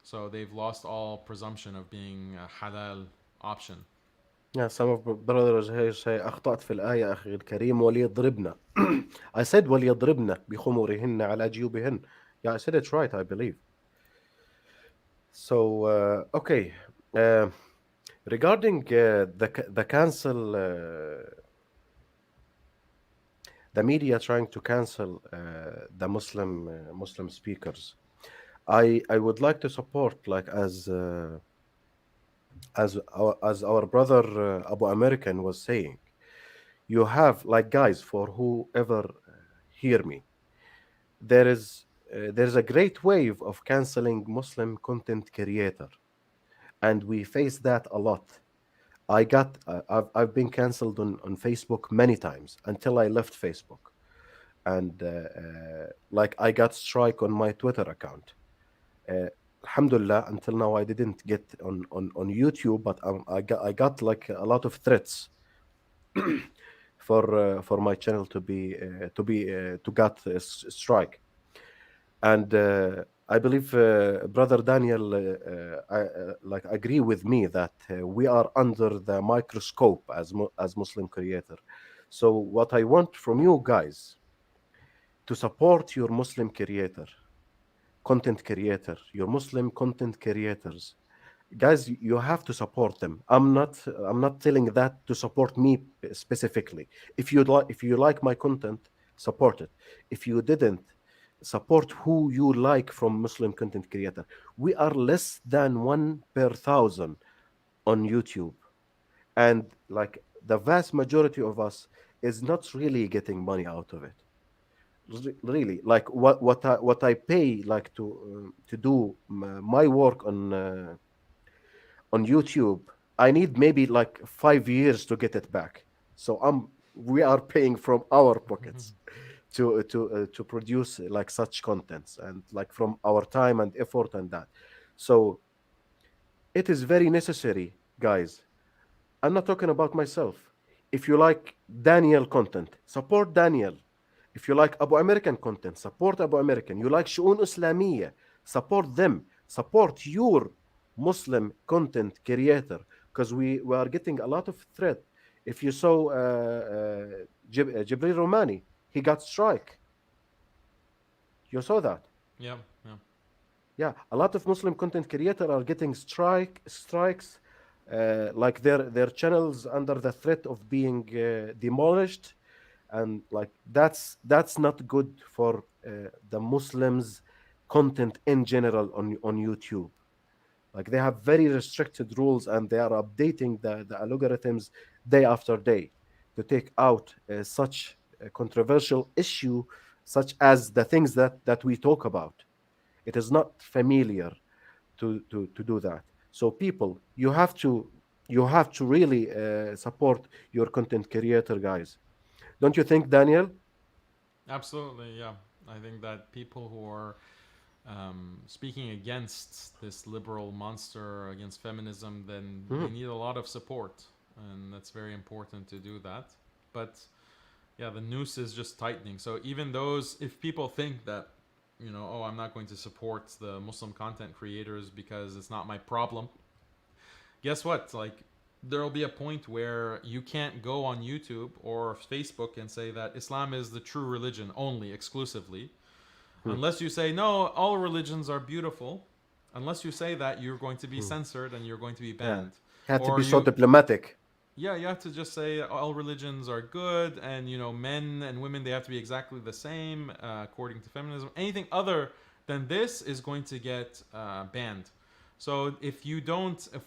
so they've lost all presumption of being a halal option. Yeah, some of my brothers here say أخطأت في الآية أخي الكريم وليضربن. I said وليضربن بخمورهن على جيوبهن. Yeah, I said it right, I believe. So okay, uh, regarding the cancel, the media trying to cancel the Muslim speakers, I would like to support like as our brother Abu American was saying. You have like guys for whoever hear me. There is a great wave of canceling Muslim content creator, and we face that a lot. I've been cancelled on Facebook many times until I left Facebook, and like I got strike on my Twitter account. Alhamdulillah, until now I didn't get on YouTube, but I got like a lot of threats for my channel to get a strike. And I believe brother Daniel like agree with me that we are under the microscope as Muslim creator. So what I want from you guys to support your Muslim creator, content creator, your Muslim content creators, guys, you have to support them. I'm not telling that to support me specifically. If you like my content, support it. If you didn't, support who you like from Muslim content creator. We are less than 1 per 1,000 on YouTube, and like the vast majority of us is not really getting money out of it. Really, like what I pay like to do my work on YouTube, I need maybe like 5 years to get it back. So we are paying from our pockets to produce like such contents, and like from our time and effort and that. So it is very necessary, guys. I'm not talking about myself. If you like Daniel content, support Daniel. If you like Abu American content, support Abu American. You like Shu'un Islamiyya, support them. Support your Muslim content creator, because we are getting a lot of threat. If you saw Jibril Romani, he got strike. You saw that. Yeah, yeah. Yeah, a lot of Muslim content creators are getting strikes, like their channels under the threat of being demolished, and like that's not good for the Muslims content in general on YouTube. Like they have very restricted rules, and they are updating the algorithms day after day to take out such a controversial issue, such as the things that we talk about. It is not familiar to do that. So people, you have to really support your content creator, guys. Don't you think, Daniel? Absolutely, yeah. I think that people who are speaking against this liberal monster, against feminism, then they Mhm. need a lot of support, and that's very important to do that. But yeah, the noose is just tightening. So even those, if people think that, oh, I'm not going to support the Muslim content creators because it's not my problem, guess what? Like, there'll be a point where you can't go on YouTube or Facebook and say that Islam is the true religion only, exclusively, Hmm. unless you say, no, all religions are beautiful. Unless you say that, you're going to be Hmm. censored and you're going to be Yeah, banned. you have to Or be so you, diplomatic. yeah, you have to just say all religions are good, and men and women, they have to be exactly the same according to feminism. Anything other than this is going to get banned. So if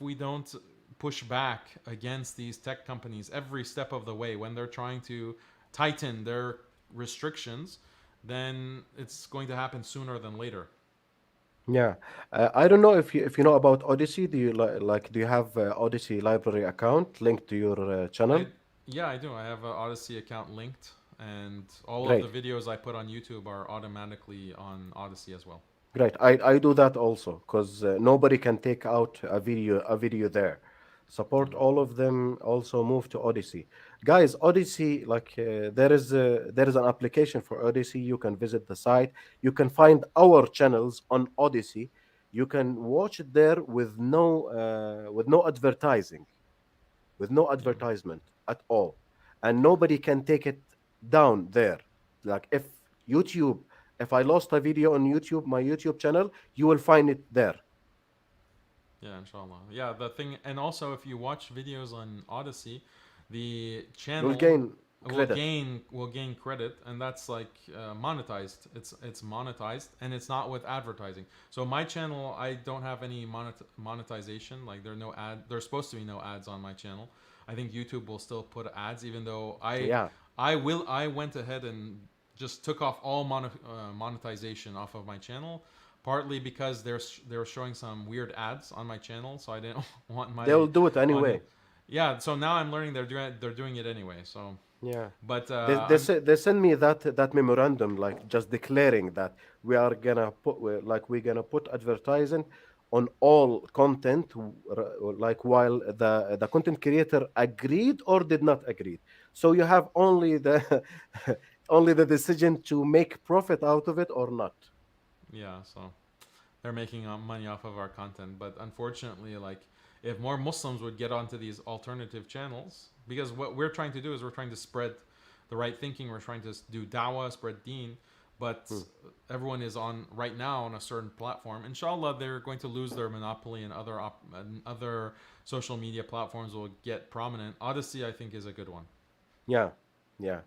we don't push back against these tech companies every step of the way when they're trying to tighten their restrictions, then it's going to happen sooner than later. Yeah, I don't know if you know about Odyssey. Do you like do you have Odyssey library account linked to your I channel? Yeah, I do. I have an Odyssey account linked, and all of the Great. videos I put on YouTube are automatically on Odyssey as well. Great. I do that also, because nobody can take out a video there. Support Yeah. all of them. Also move to Odyssey, guys. Odyssey, like there is an application for Odyssey. You can visit the site. You can find our channels on Odyssey. You can watch it there with no advertising, with no Yeah. advertisement at all, and nobody can take it down there. Like YouTube, if I lost a video on YouTube, my YouTube channel, you will find it there. Yeah, inshallah. Yeah, the thing, and also if you watch videos on Odyssey, the You'll channel gain credit. will gain credit, and that's like monetized. It's monetized, and it's not with advertising. So my channel, I don't have any monetization. Like there are no ad. There's supposed to be no ads on my channel. I think YouTube will still put ads, even though Yeah, I went ahead and just took off all monetization off of my channel, partly because they're showing some weird ads on my channel, so I didn't want my they'll do it audience. anyway. Yeah, so now I'm learning they're doing it anyway. So, Yeah. but They say, they send me that memorandum, like just declaring that we are gonna put we're gonna put advertising on all content, like while the content creator agreed or did not agree. So you have only the only the decision to make profit out of it or not. yeah, so they're making money off of our content. But unfortunately, like if more Muslims would get onto these alternative channels, because what we're trying to do is we're trying to spread the right thinking. We're trying to do dawah, spread deen. But Hmm. everyone is on right now on a certain platform. Inshallah, they're going to lose their monopoly, and other social media platforms will get prominent. Odyssey, I think, is a good one. Yeah, yeah.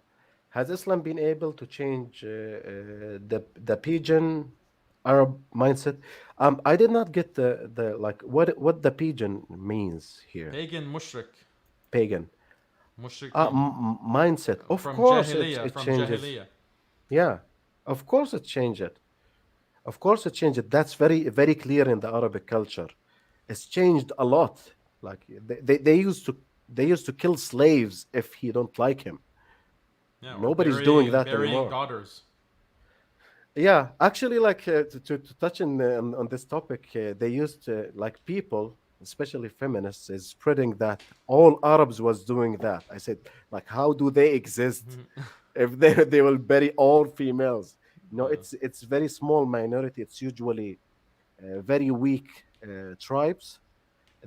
Has Islam been able to change the pigeon Arab mindset? I did not get the like what the pigeon means here. Pagan mushrik, Pagan. mushrikeen, Mindset. Of from course, jahiliyyah, it from changes. jahiliyyah. Yeah, of course it changed it. Of course it changed it. That's very clear in the Arabic culture. It's changed a lot. Like they used to kill slaves if he don't like him. Yeah, or Nobody's doing burying that burying anymore. daughters. Yeah, actually, like to touch on this topic, they used to, like people, especially feminists, is spreading that all Arabs was doing that. I said, like, how do they exist if they will bury all females? No, Yeah. it's very small minority. It's usually very weak tribes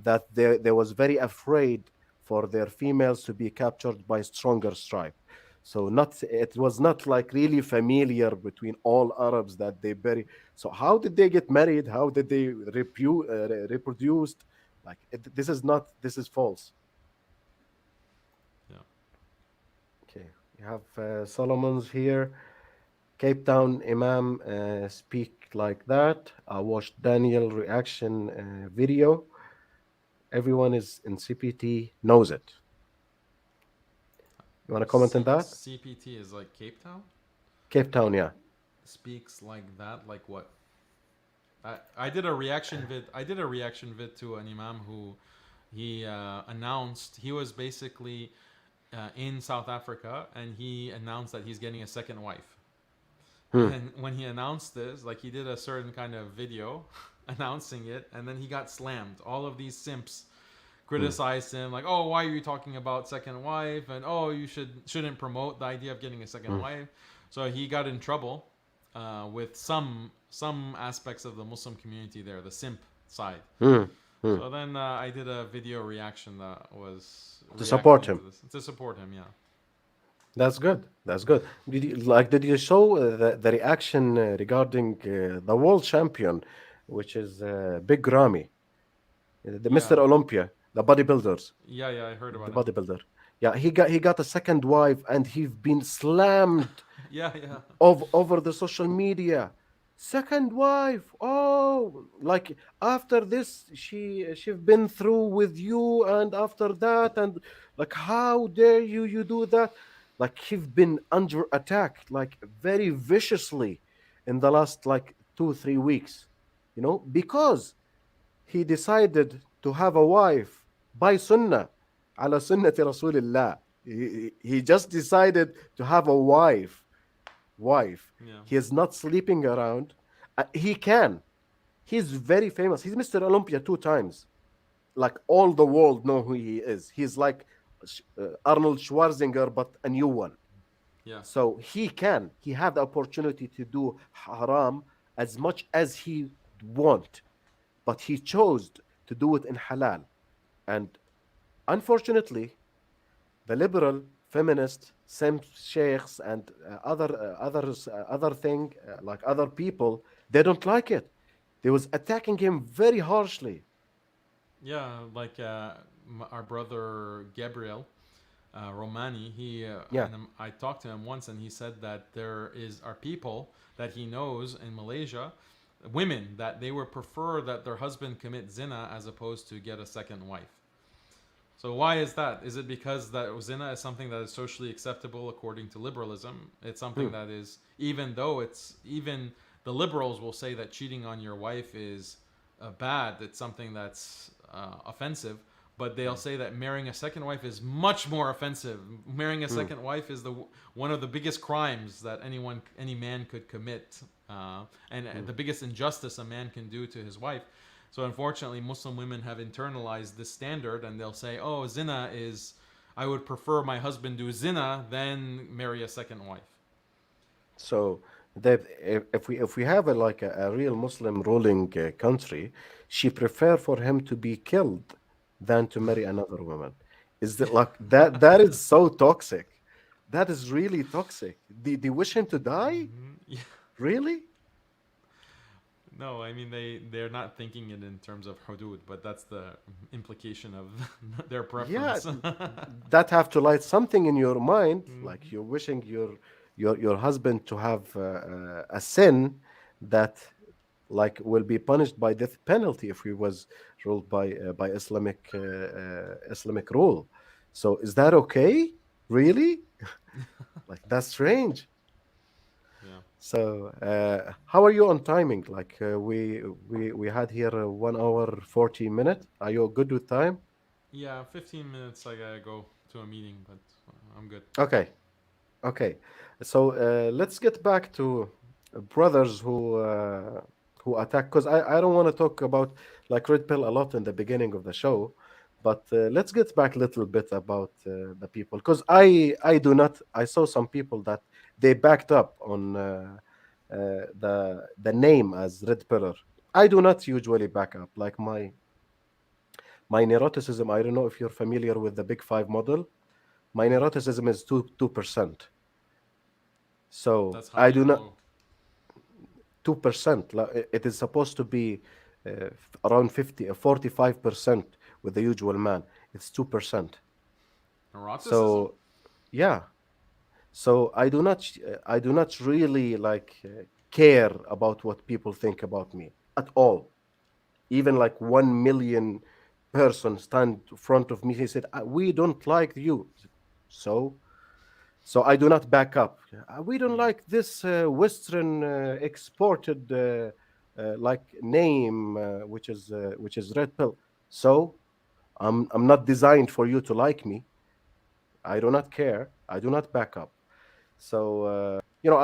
that they was very afraid for their females to be captured by stronger tribe. So not it was not like really familiar between all Arabs that they bury. So how did they get married? How did they reproduced? Like this is not this is false. Yeah. Okay, you have Solomon's here. Cape Town Imam speak like that. I watched Daniel reaction video. Everyone is in CPT knows it. You want to comment on that? CPT is like Cape Town? Cape Town, yeah. Speaks like that? Like what? I did a reaction vid. I did a reaction vid to an imam who he announced he was basically in South Africa, and he announced that he's getting a second wife. Hmm. And when he announced this, like he did a certain kind of video announcing it, and then he got slammed. All of these simps Hmm. criticized him, like, "Oh, why are you talking about second wife?" And "Oh, you shouldn't promote the idea of getting a second Hmm. wife." So he got in trouble with some aspects of the Muslim community there, the simp side. Hmm. Hmm. So then I did a video reaction that was To support reacting to him. this to support him. Yeah. That's good. That's good. Did you show the reaction regarding the world champion, which is Big Ramy, the Yeah. Mr. Olympia, the bodybuilders, Yeah. Yeah. I heard the about him. bodybuilder. Yeah, he got a second wife and he's been slammed Yeah. Yeah. over the social media. Second wife, oh, like after this she's been through with you, and after that, and like how dare you do that? Like he's been under attack like very viciously in the last like 2 3 weeks, because he decided to have a wife by sunnah, ala sunnati rasulillah. He just decided to have a wife. Yeah. He is not sleeping around. He can. He's very famous. He's Mr. Olympia 2 times. Like all the world know who he is. He's like Arnold Schwarzenegger, but a new one. Yeah. So he can. He had the opportunity to do haram as much as he want, but he chose to do it in halal. And unfortunately, the liberal, feminist, same sheikhs and other thing like other people, they don't like it. They was attacking him very harshly. Yeah. Like our brother Gabriel Romani, Yeah. I talked to him once, and he said that there are people that he knows in Malaysia, women that they would prefer that their husband commit zina as opposed to get a second wife. So why is that? Is it because that zina is something that is socially acceptable according to liberalism? It's something Hmm. that is, even though even the liberals will say that cheating on your wife is bad. It's something that's offensive. but they'll say that marrying a second wife is much more offensive. Marrying a Mm, second wife is the one of the biggest crimes that any man could commit, and mm. the biggest injustice a man can do to his wife. So unfortunately, Muslim women have internalized this standard, and they'll say, "Oh, zina is. I would prefer my husband do zina than marry a second wife." So that if we have a real Muslim ruling country, she prefer for him to be killed than to marry another woman. Is that like that? That is so toxic. That is really toxic. They wish him to die? Yeah. Really? No, I mean they're not thinking it in terms of hudud, but that's the implication of their Yeah, preference. that have to light something in your mind, like Mhm. you're wishing your husband to have a sin that like will be punished by death penalty if he was ruled by Islamic rule. So is that okay? Really? Like that's strange. Yeah. So how are you on timing? Like we had here 1 hour 40 minutes. Are you good with time? Yeah, 15 minutes I gotta go to a meeting, but I'm good. Okay. Okay, so let's get back to brothers who attack. Because I don't want to talk about like red pill a lot in the beginning of the show, but let's get back a little bit about the people. Because I do not. I saw some people that they backed up on the name as red pillar. I do not usually back up. Like my neuroticism. I don't know if you're familiar with the Big Five model. My Mm. neuroticism is 2%. So That's I high do or not low? 2%. It is supposed to be around 50 or 45% with the usual man. It's 2%. Neuroticism? So yeah. So I do not really care about what people think about me at all. Even like 1 million person stand in front of me. He said, We don't like you." So So I do not back up. We don't Mm. like this Western exported like name, which is red pill. So I'm not designed for you to like me. I do not care. I do not back up. So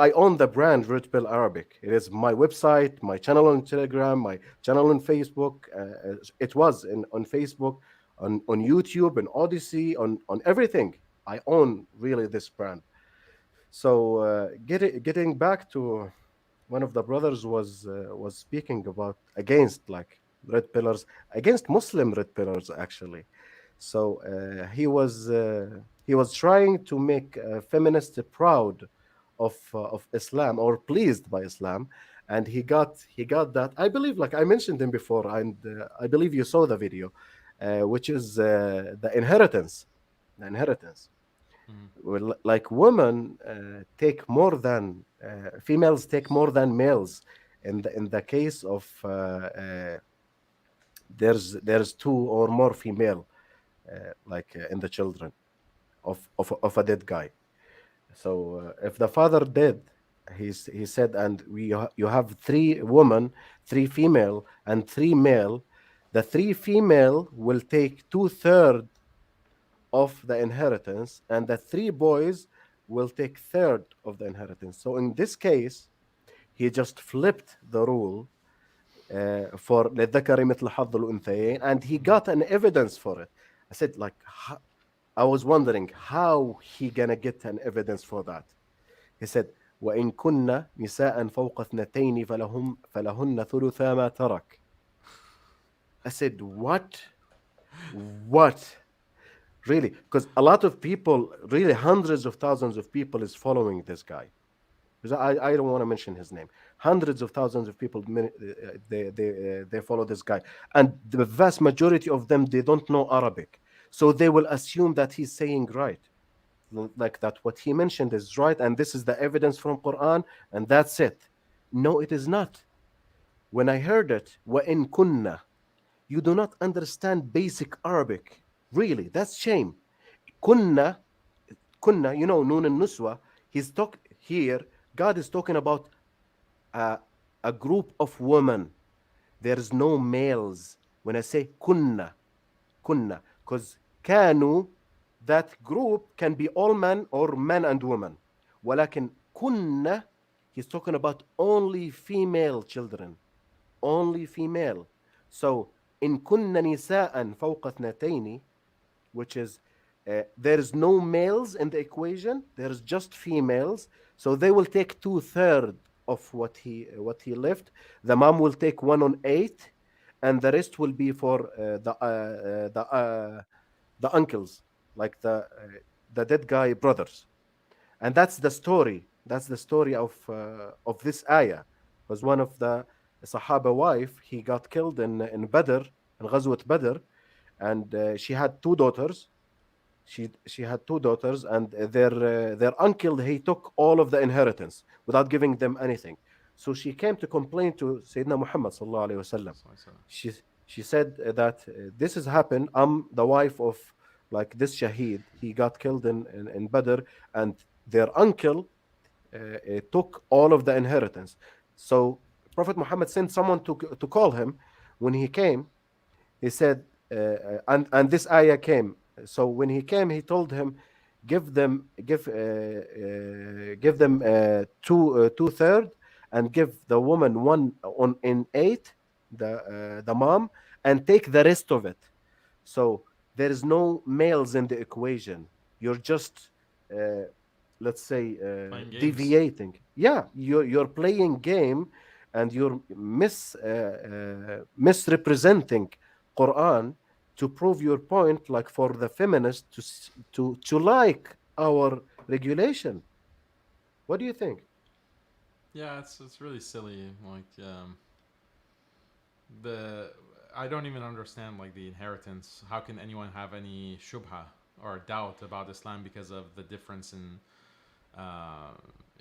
I own the brand Red Pill Arabic. It is my website, my channel on Telegram, my channel on Facebook. It was on Facebook, on YouTube, and Odyssey, on everything. I own really this brand. So getting back to one of the brothers was speaking about against like red pillars, against Muslim red pillars actually. So he was trying to make feminists proud of Islam or pleased by Islam, and he got that. I believe, like I mentioned him before, and I believe you saw the video, which is the inheritance. The inheritance. Mm. Well, like women take more than females take more than males in the case of there's two or more female in the children of a dead guy. So if the father dead, he said, and you have three women, three female, and three male. The three female will take 2/3 of the inheritance, and the three boys will take third of the inheritance. So in this case, he just flipped the rule for للذكر مثل حظ الأنثيين, and he Mm. got an evidence for it. I said, like, I was wondering how he gonna get an evidence for that. He said, وإن كن نساء فوق اثنتين فلهن ثلثا ما ترك. I said, what? What? Really? Because a lot of people, really hundreds of thousands of people, is following this guy. Because I don't want to mention his name. Hundreds of thousands of people, they follow this guy, and the vast majority of them they don't know Arabic, so they will assume that he's saying right, like that what he mentioned is right, and this is the evidence from Quran, and that's it. No, it is not. When I heard it, وَإِن kunna, you do not understand basic Arabic. Really, that's shame. Kunna, kunna, Nun and Nuswa. He's talk here. God is talking about a, a group of women. There's no males. When I say kunna, kunna. because كانوا, that group can be all men or men and women. ولكن كنا, he's talking about only female children, only female. So إن كنا نساء فوق اثنتين, which is there is no males in the equation, there's just females, so they will take two-thirds of what he left. The mom will take 1/8, and the rest will be for the uncles, like the dead guy brothers. And that's the story. That's the story of this ayah. Was one of the Sahaba wife, he got killed in Badr, in Ghazwat Badr, and she had two daughters. She had two daughters, and their uncle, he took all of the inheritance without giving them anything. So she came to complain to Sayyidina Muhammad sallallahu alaihi wasallam. So I said, She she said that this has happened. I'm the wife of like this Shaheed. He got killed in Badr, and their uncle took all of the inheritance. So Prophet Muhammad sent someone to call him. When he came, he said, and this ayah came. So when he came, he told him, give them two-third, and give the woman one on in eight, the mom, and take the rest of it. So there is no males in the equation. You're just let's say playing games. deviating. Yeah, you're playing game, and you're misrepresenting Quran to prove your point, like for the feminists to like our regulation. What do you think? Yeah, it's really silly. Like the I don't even understand like the inheritance. How can anyone have any shubha or doubt about Islam because of the difference in uh,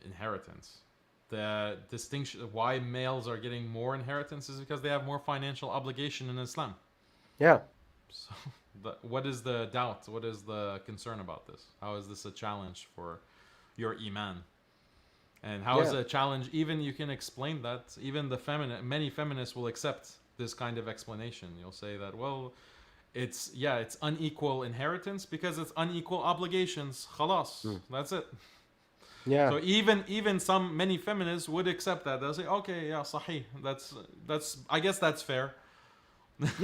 inheritance? The distinction why males are getting more inheritance is because they have more financial obligation in Islam. Yeah, So, what is the doubt? What is the concern about this? How is this a challenge for your iman? And how is yeah, it a challenge? Even you can explain that. Even many feminists will accept this kind of explanation. You'll say that, well, it's unequal inheritance because it's unequal obligations. Khalas, mm, that's it. yeah, So even some many feminists would accept that. They'll say, okay, yeah, sahih. That's I guess that's fair.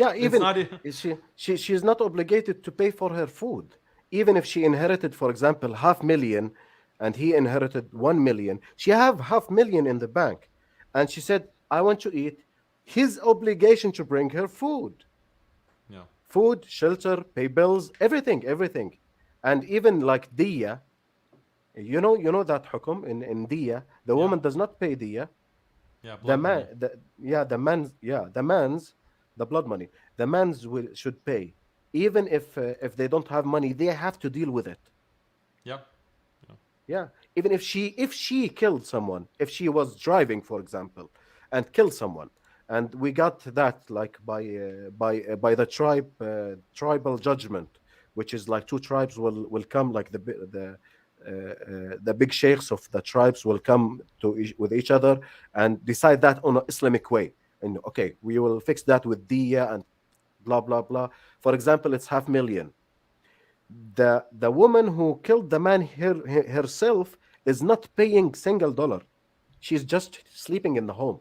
yeah. It's Even not. she's not obligated to pay for her food, even if she inherited, for example, 500,000, and he inherited 1 million. She have 500,000 in the bank, and she said, "I want to eat." His obligation to bring her food, Yeah, shelter, pay bills, everything. And even like diya, you know that hukum in diya, the yeah, woman does not pay diya. yeah. The Blood man, money. the blood money, the man's should pay. Even if they don't have money, they have to deal with it. Yep. Yeah. Yeah, even if she killed someone, if she was driving, for example, and killed someone, and we got that like by the tribal judgment, which is like two tribes will come, like the big sheikhs of the tribes will come with each other and decide that on an Islamic way. And okay, we will fix that with diya and blah blah blah. For example, it's 500,000. The woman who killed the man herself is not paying single dollar. She's just sleeping in the home,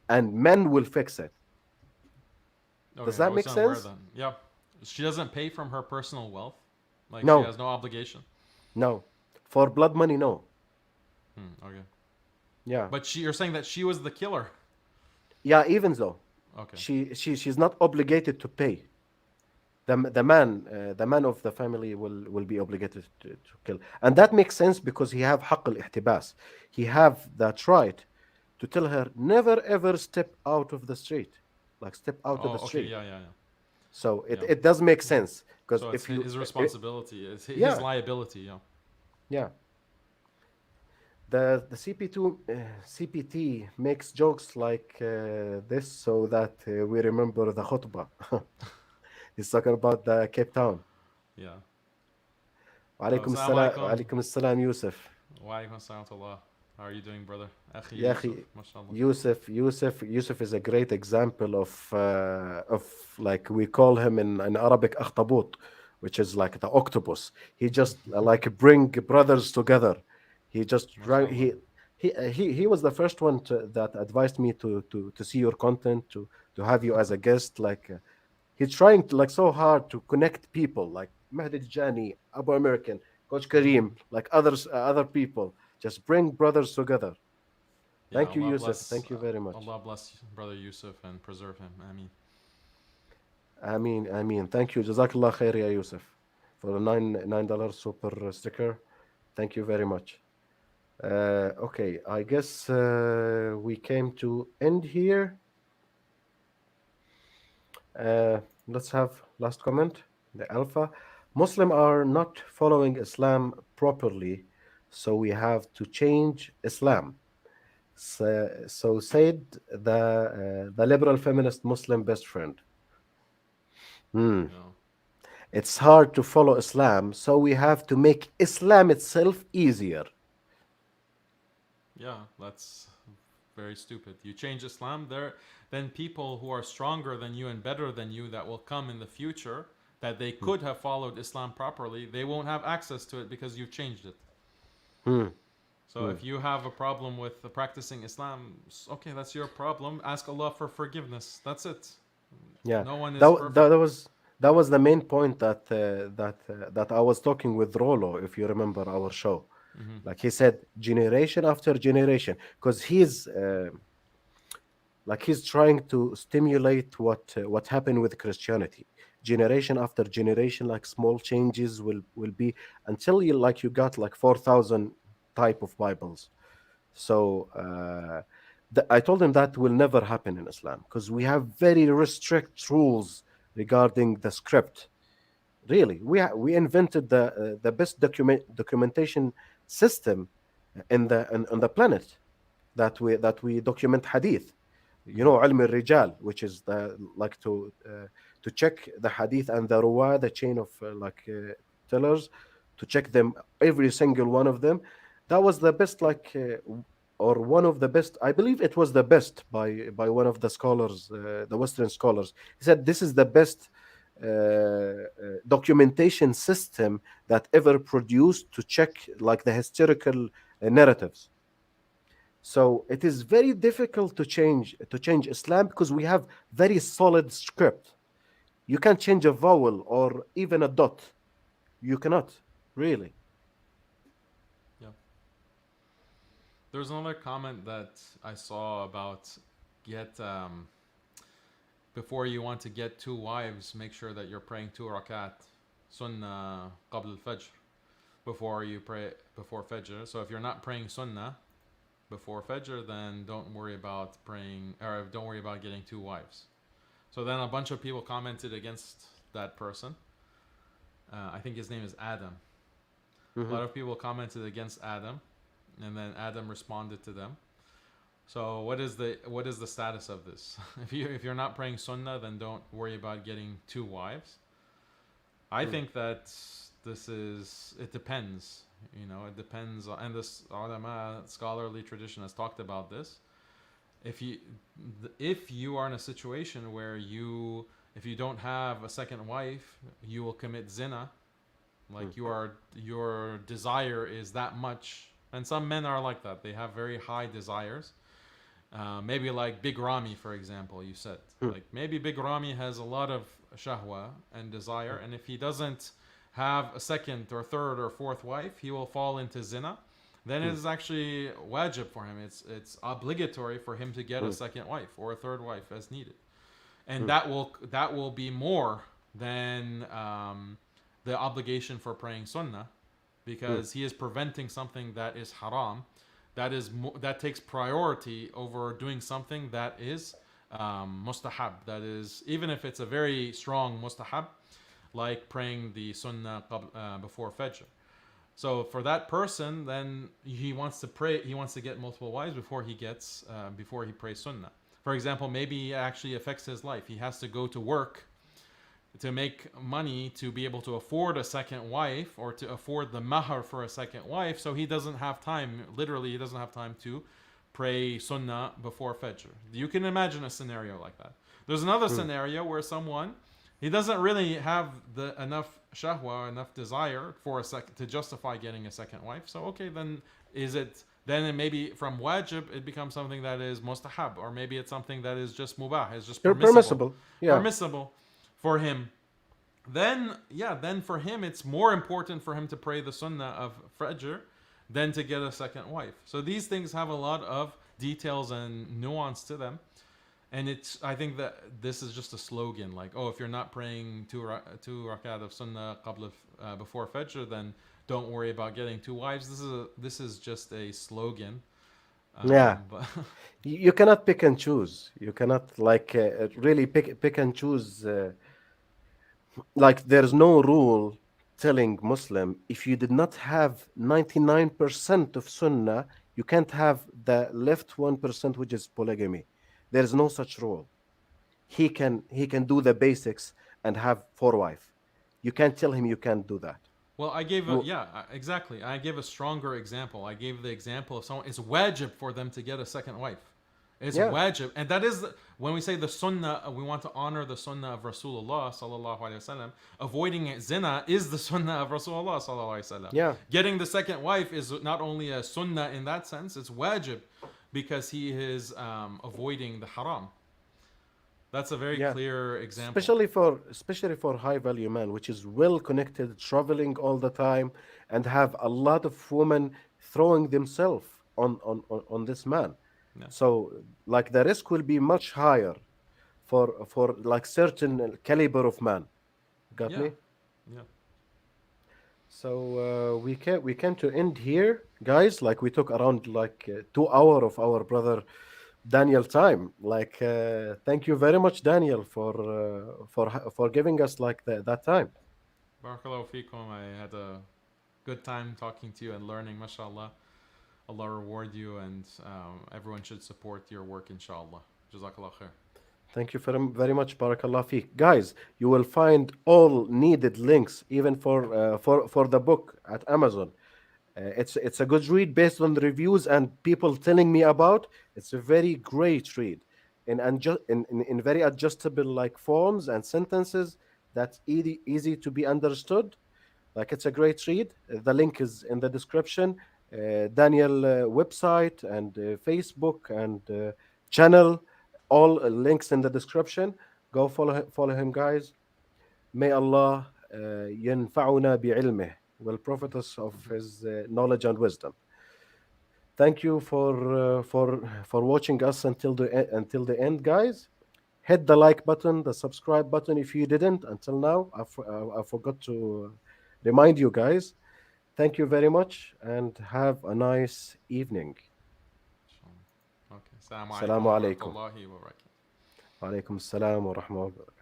and men will fix it. Does Okay, I that make wasn't aware of sense? that. Yeah, she doesn't pay from her personal wealth. Like she No, has no obligation. no. For blood money, no. Okay, Yeah, but you're saying that she was the killer. yeah. Even though Okay. she's not obligated to pay. The man of the family will be obligated to kill, and that makes sense because he have حق الاحتباس. He have that right to tell her never ever step out of the street, like step out of Oh, the okay. street. Yeah, yeah, yeah, So it, yeah. it does make sense because So it's if you his responsibility. It's his yeah, liability. Yeah. yeah, the CPT makes jokes like this so that we remember the khutbah. He's talking about the Cape Town. Yeah. وعليكم Assalamu السلام alaikum. وعليكم السلام يوسف. Wa alaikum assalam wa rahmatullah. How are you doing, brother? Akhi Yeah, Yusuf, mashallah. Yusuf is a great example of like we call him in Arabic akhtabut, which is like the octopus. He just like bring brothers together. He just Mashallah. he was the first one that advised me to see your content, to have you as a guest. Like he's trying to like so hard to connect people like Mahdi Jani, Abu American, Coach Kareem, like other people. Just bring brothers together. Yeah, Thank you, Allah Yusuf. bless, Thank you very much. Allah bless brother Yusuf and preserve him. I mean, I mean, thank you. Jazakallah khair, ya Yusuf, for the $9 super sticker. Thank you very much. Okay, I guess we came to end here. Let's have last comment. The Alpha Muslim are not following Islam properly, so we have to change Islam. So said the liberal feminist Muslim best friend. Hmm. you know, It's hard to follow Islam, so we have to make Islam itself easier. yeah, that's very stupid. You change Islam, there, then people who are stronger than you and better than you that will come in the future that they Hmm. could have followed Islam properly, they won't have access to it because you've changed it. Hmm. So Hmm. if you have a problem with practicing Islam, okay, that's your problem. Ask Allah for forgiveness. That's it. Yeah, No one is that, that perfect. that was that was the main point that I was talking with Rolo, if you remember our show. Hmm. Like he said, generation after generation, because he's trying to stimulate what happened with Christianity. Generation after generation, like small changes will be until you got like 4,000 type of Bibles. So I told him that will never happen in Islam because we have very restrict rules regarding the script. Really, we invented the best documentation system on the planet that we document hadith. You Hmm. know, علم الرجال, which is the like to check the hadith and the ruwa, the chain of tellers, to check them, every single one of them. That was the best, or one of the best. I believe it was the best by one of the scholars, the Western scholars. He said this is the best documentation system that ever produced to check like the historical narratives. So it is very difficult to change Islam because we have very solid script. You can't change a vowel or even a dot. You cannot really. Yeah. There's another comment that I saw about get before you want to get two wives, make sure that you're praying two rakat sunnah qabl al-fajr before you pray before fajr. So if you're not praying sunnah before fajr, then don't worry about praying or don't worry about getting two wives. So then a bunch of people commented against that person. I think his name is Adam. A Hmm. lot of people commented against Adam, and then Adam responded to them. So what is the status of this? If you're not praying sunnah, then don't worry about getting two wives. I think that this is it depends. It depends, and this ulama scholarly tradition has talked about this. If you if you are in a situation where if you don't have a second wife, you will commit zina. Like your desire is that much, and some men are like that. They have very high desires. Maybe like Big Rami, for example, you said. Like maybe Big Rami has a lot of shahwa and desire, and if he doesn't have a second or third or fourth wife, he will fall into zina. Then it is actually wajib for him. It's obligatory for him to get a second wife or a third wife as needed, and that will be more than the obligation for praying sunnah, because he is preventing something that is haram, that takes priority over doing something that is mustahab. That is, even if it's a very strong mustahab, like praying the sunnah before fajr. So for that person, then he wants to pray. He wants to get multiple wives before he prays sunnah. For example, maybe it actually affects his life. He has to go to work to make money to be able to afford a second wife or to afford the mahar for a second wife. So he doesn't have time, literally, he doesn't have time to pray sunnah before Fajr. You can imagine a scenario like that. There's another Hmm. scenario where someone, he doesn't really have the enough shahwa, enough desire for a second to justify getting a second wife. So okay, then is it then it maybe from wajib it becomes something that is mustahab, or maybe it's something that is just mubah, is just permissible, Permissible. Yeah. permissible for him. Then yeah, then for him it's more important for him to pray the sunnah of Fajr than to get a second wife. So these things have a lot of details and nuance to them. And it's, I think that this is just a slogan, like, oh, if you're not praying two rakat of sunnah qabla before fajr, then don't worry about getting two wives. This is just a slogan. Yeah. But You cannot pick and choose. You cannot like really pick and choose. Like there's no rule telling Muslim if you did not have 99% of Sunnah, you can't have the left 1% which is polygamy. There is no such rule. He can do the basics and have four wife. You can't tell him you can't do that. well, I gave a Mo- yeah, exactly. I gave a stronger example. I gave the example of someone. It's wajib for them to get a second wife. It's Yeah, wajib, and that is when we say the sunnah. We want to honor the sunnah of Rasulullah sallallahu alaihi wasallam. Avoiding zina is the sunnah of Rasulullah sallallahu alaihi wasallam. yeah, Getting the second wife is not only a sunnah in that sense; it's wajib because he is avoiding the haram. That's a very yeah. clear example. Especially for high value man, which is well connected, traveling all the time, and have a lot of women throwing themselves on this man. Yeah, So like the risk will be much higher for like certain caliber of man. Got yeah, me? yeah. So we came to end here, guys. Like we took around like 2 hour of our brother Daniel time. Like thank you very much, Daniel, for giving us like that time. Barakallahu fikum. I had a good time talking to you and learning, mashallah. Allah reward you, and everyone should support your work, inshallah. Jazakallah khair. Thank you very much, Barakallah Feek. Guys, you will find all needed links, even for the book at Amazon. It's a good read based on the reviews and people telling me about. It's a very great read in very adjustable like forms and sentences that's easy to be understood. Like it's a great read. The link is in the description. Daniel website and Facebook and channel, all links in the description. Go follow him, guys. May Allah ينفعنا بعلمه, will profit us of his knowledge and wisdom. Thank you for watching us until the end, guys. Hit the like button, the subscribe button if you didn't until now. I forgot to remind you guys. Thank you very much and have a nice evening. Inshallah. Okay. Assalamu alaikum Assalamu wa alaikum. rahmatullahi wa barakatuh. Wa alaikum assalam wa rahmatullahi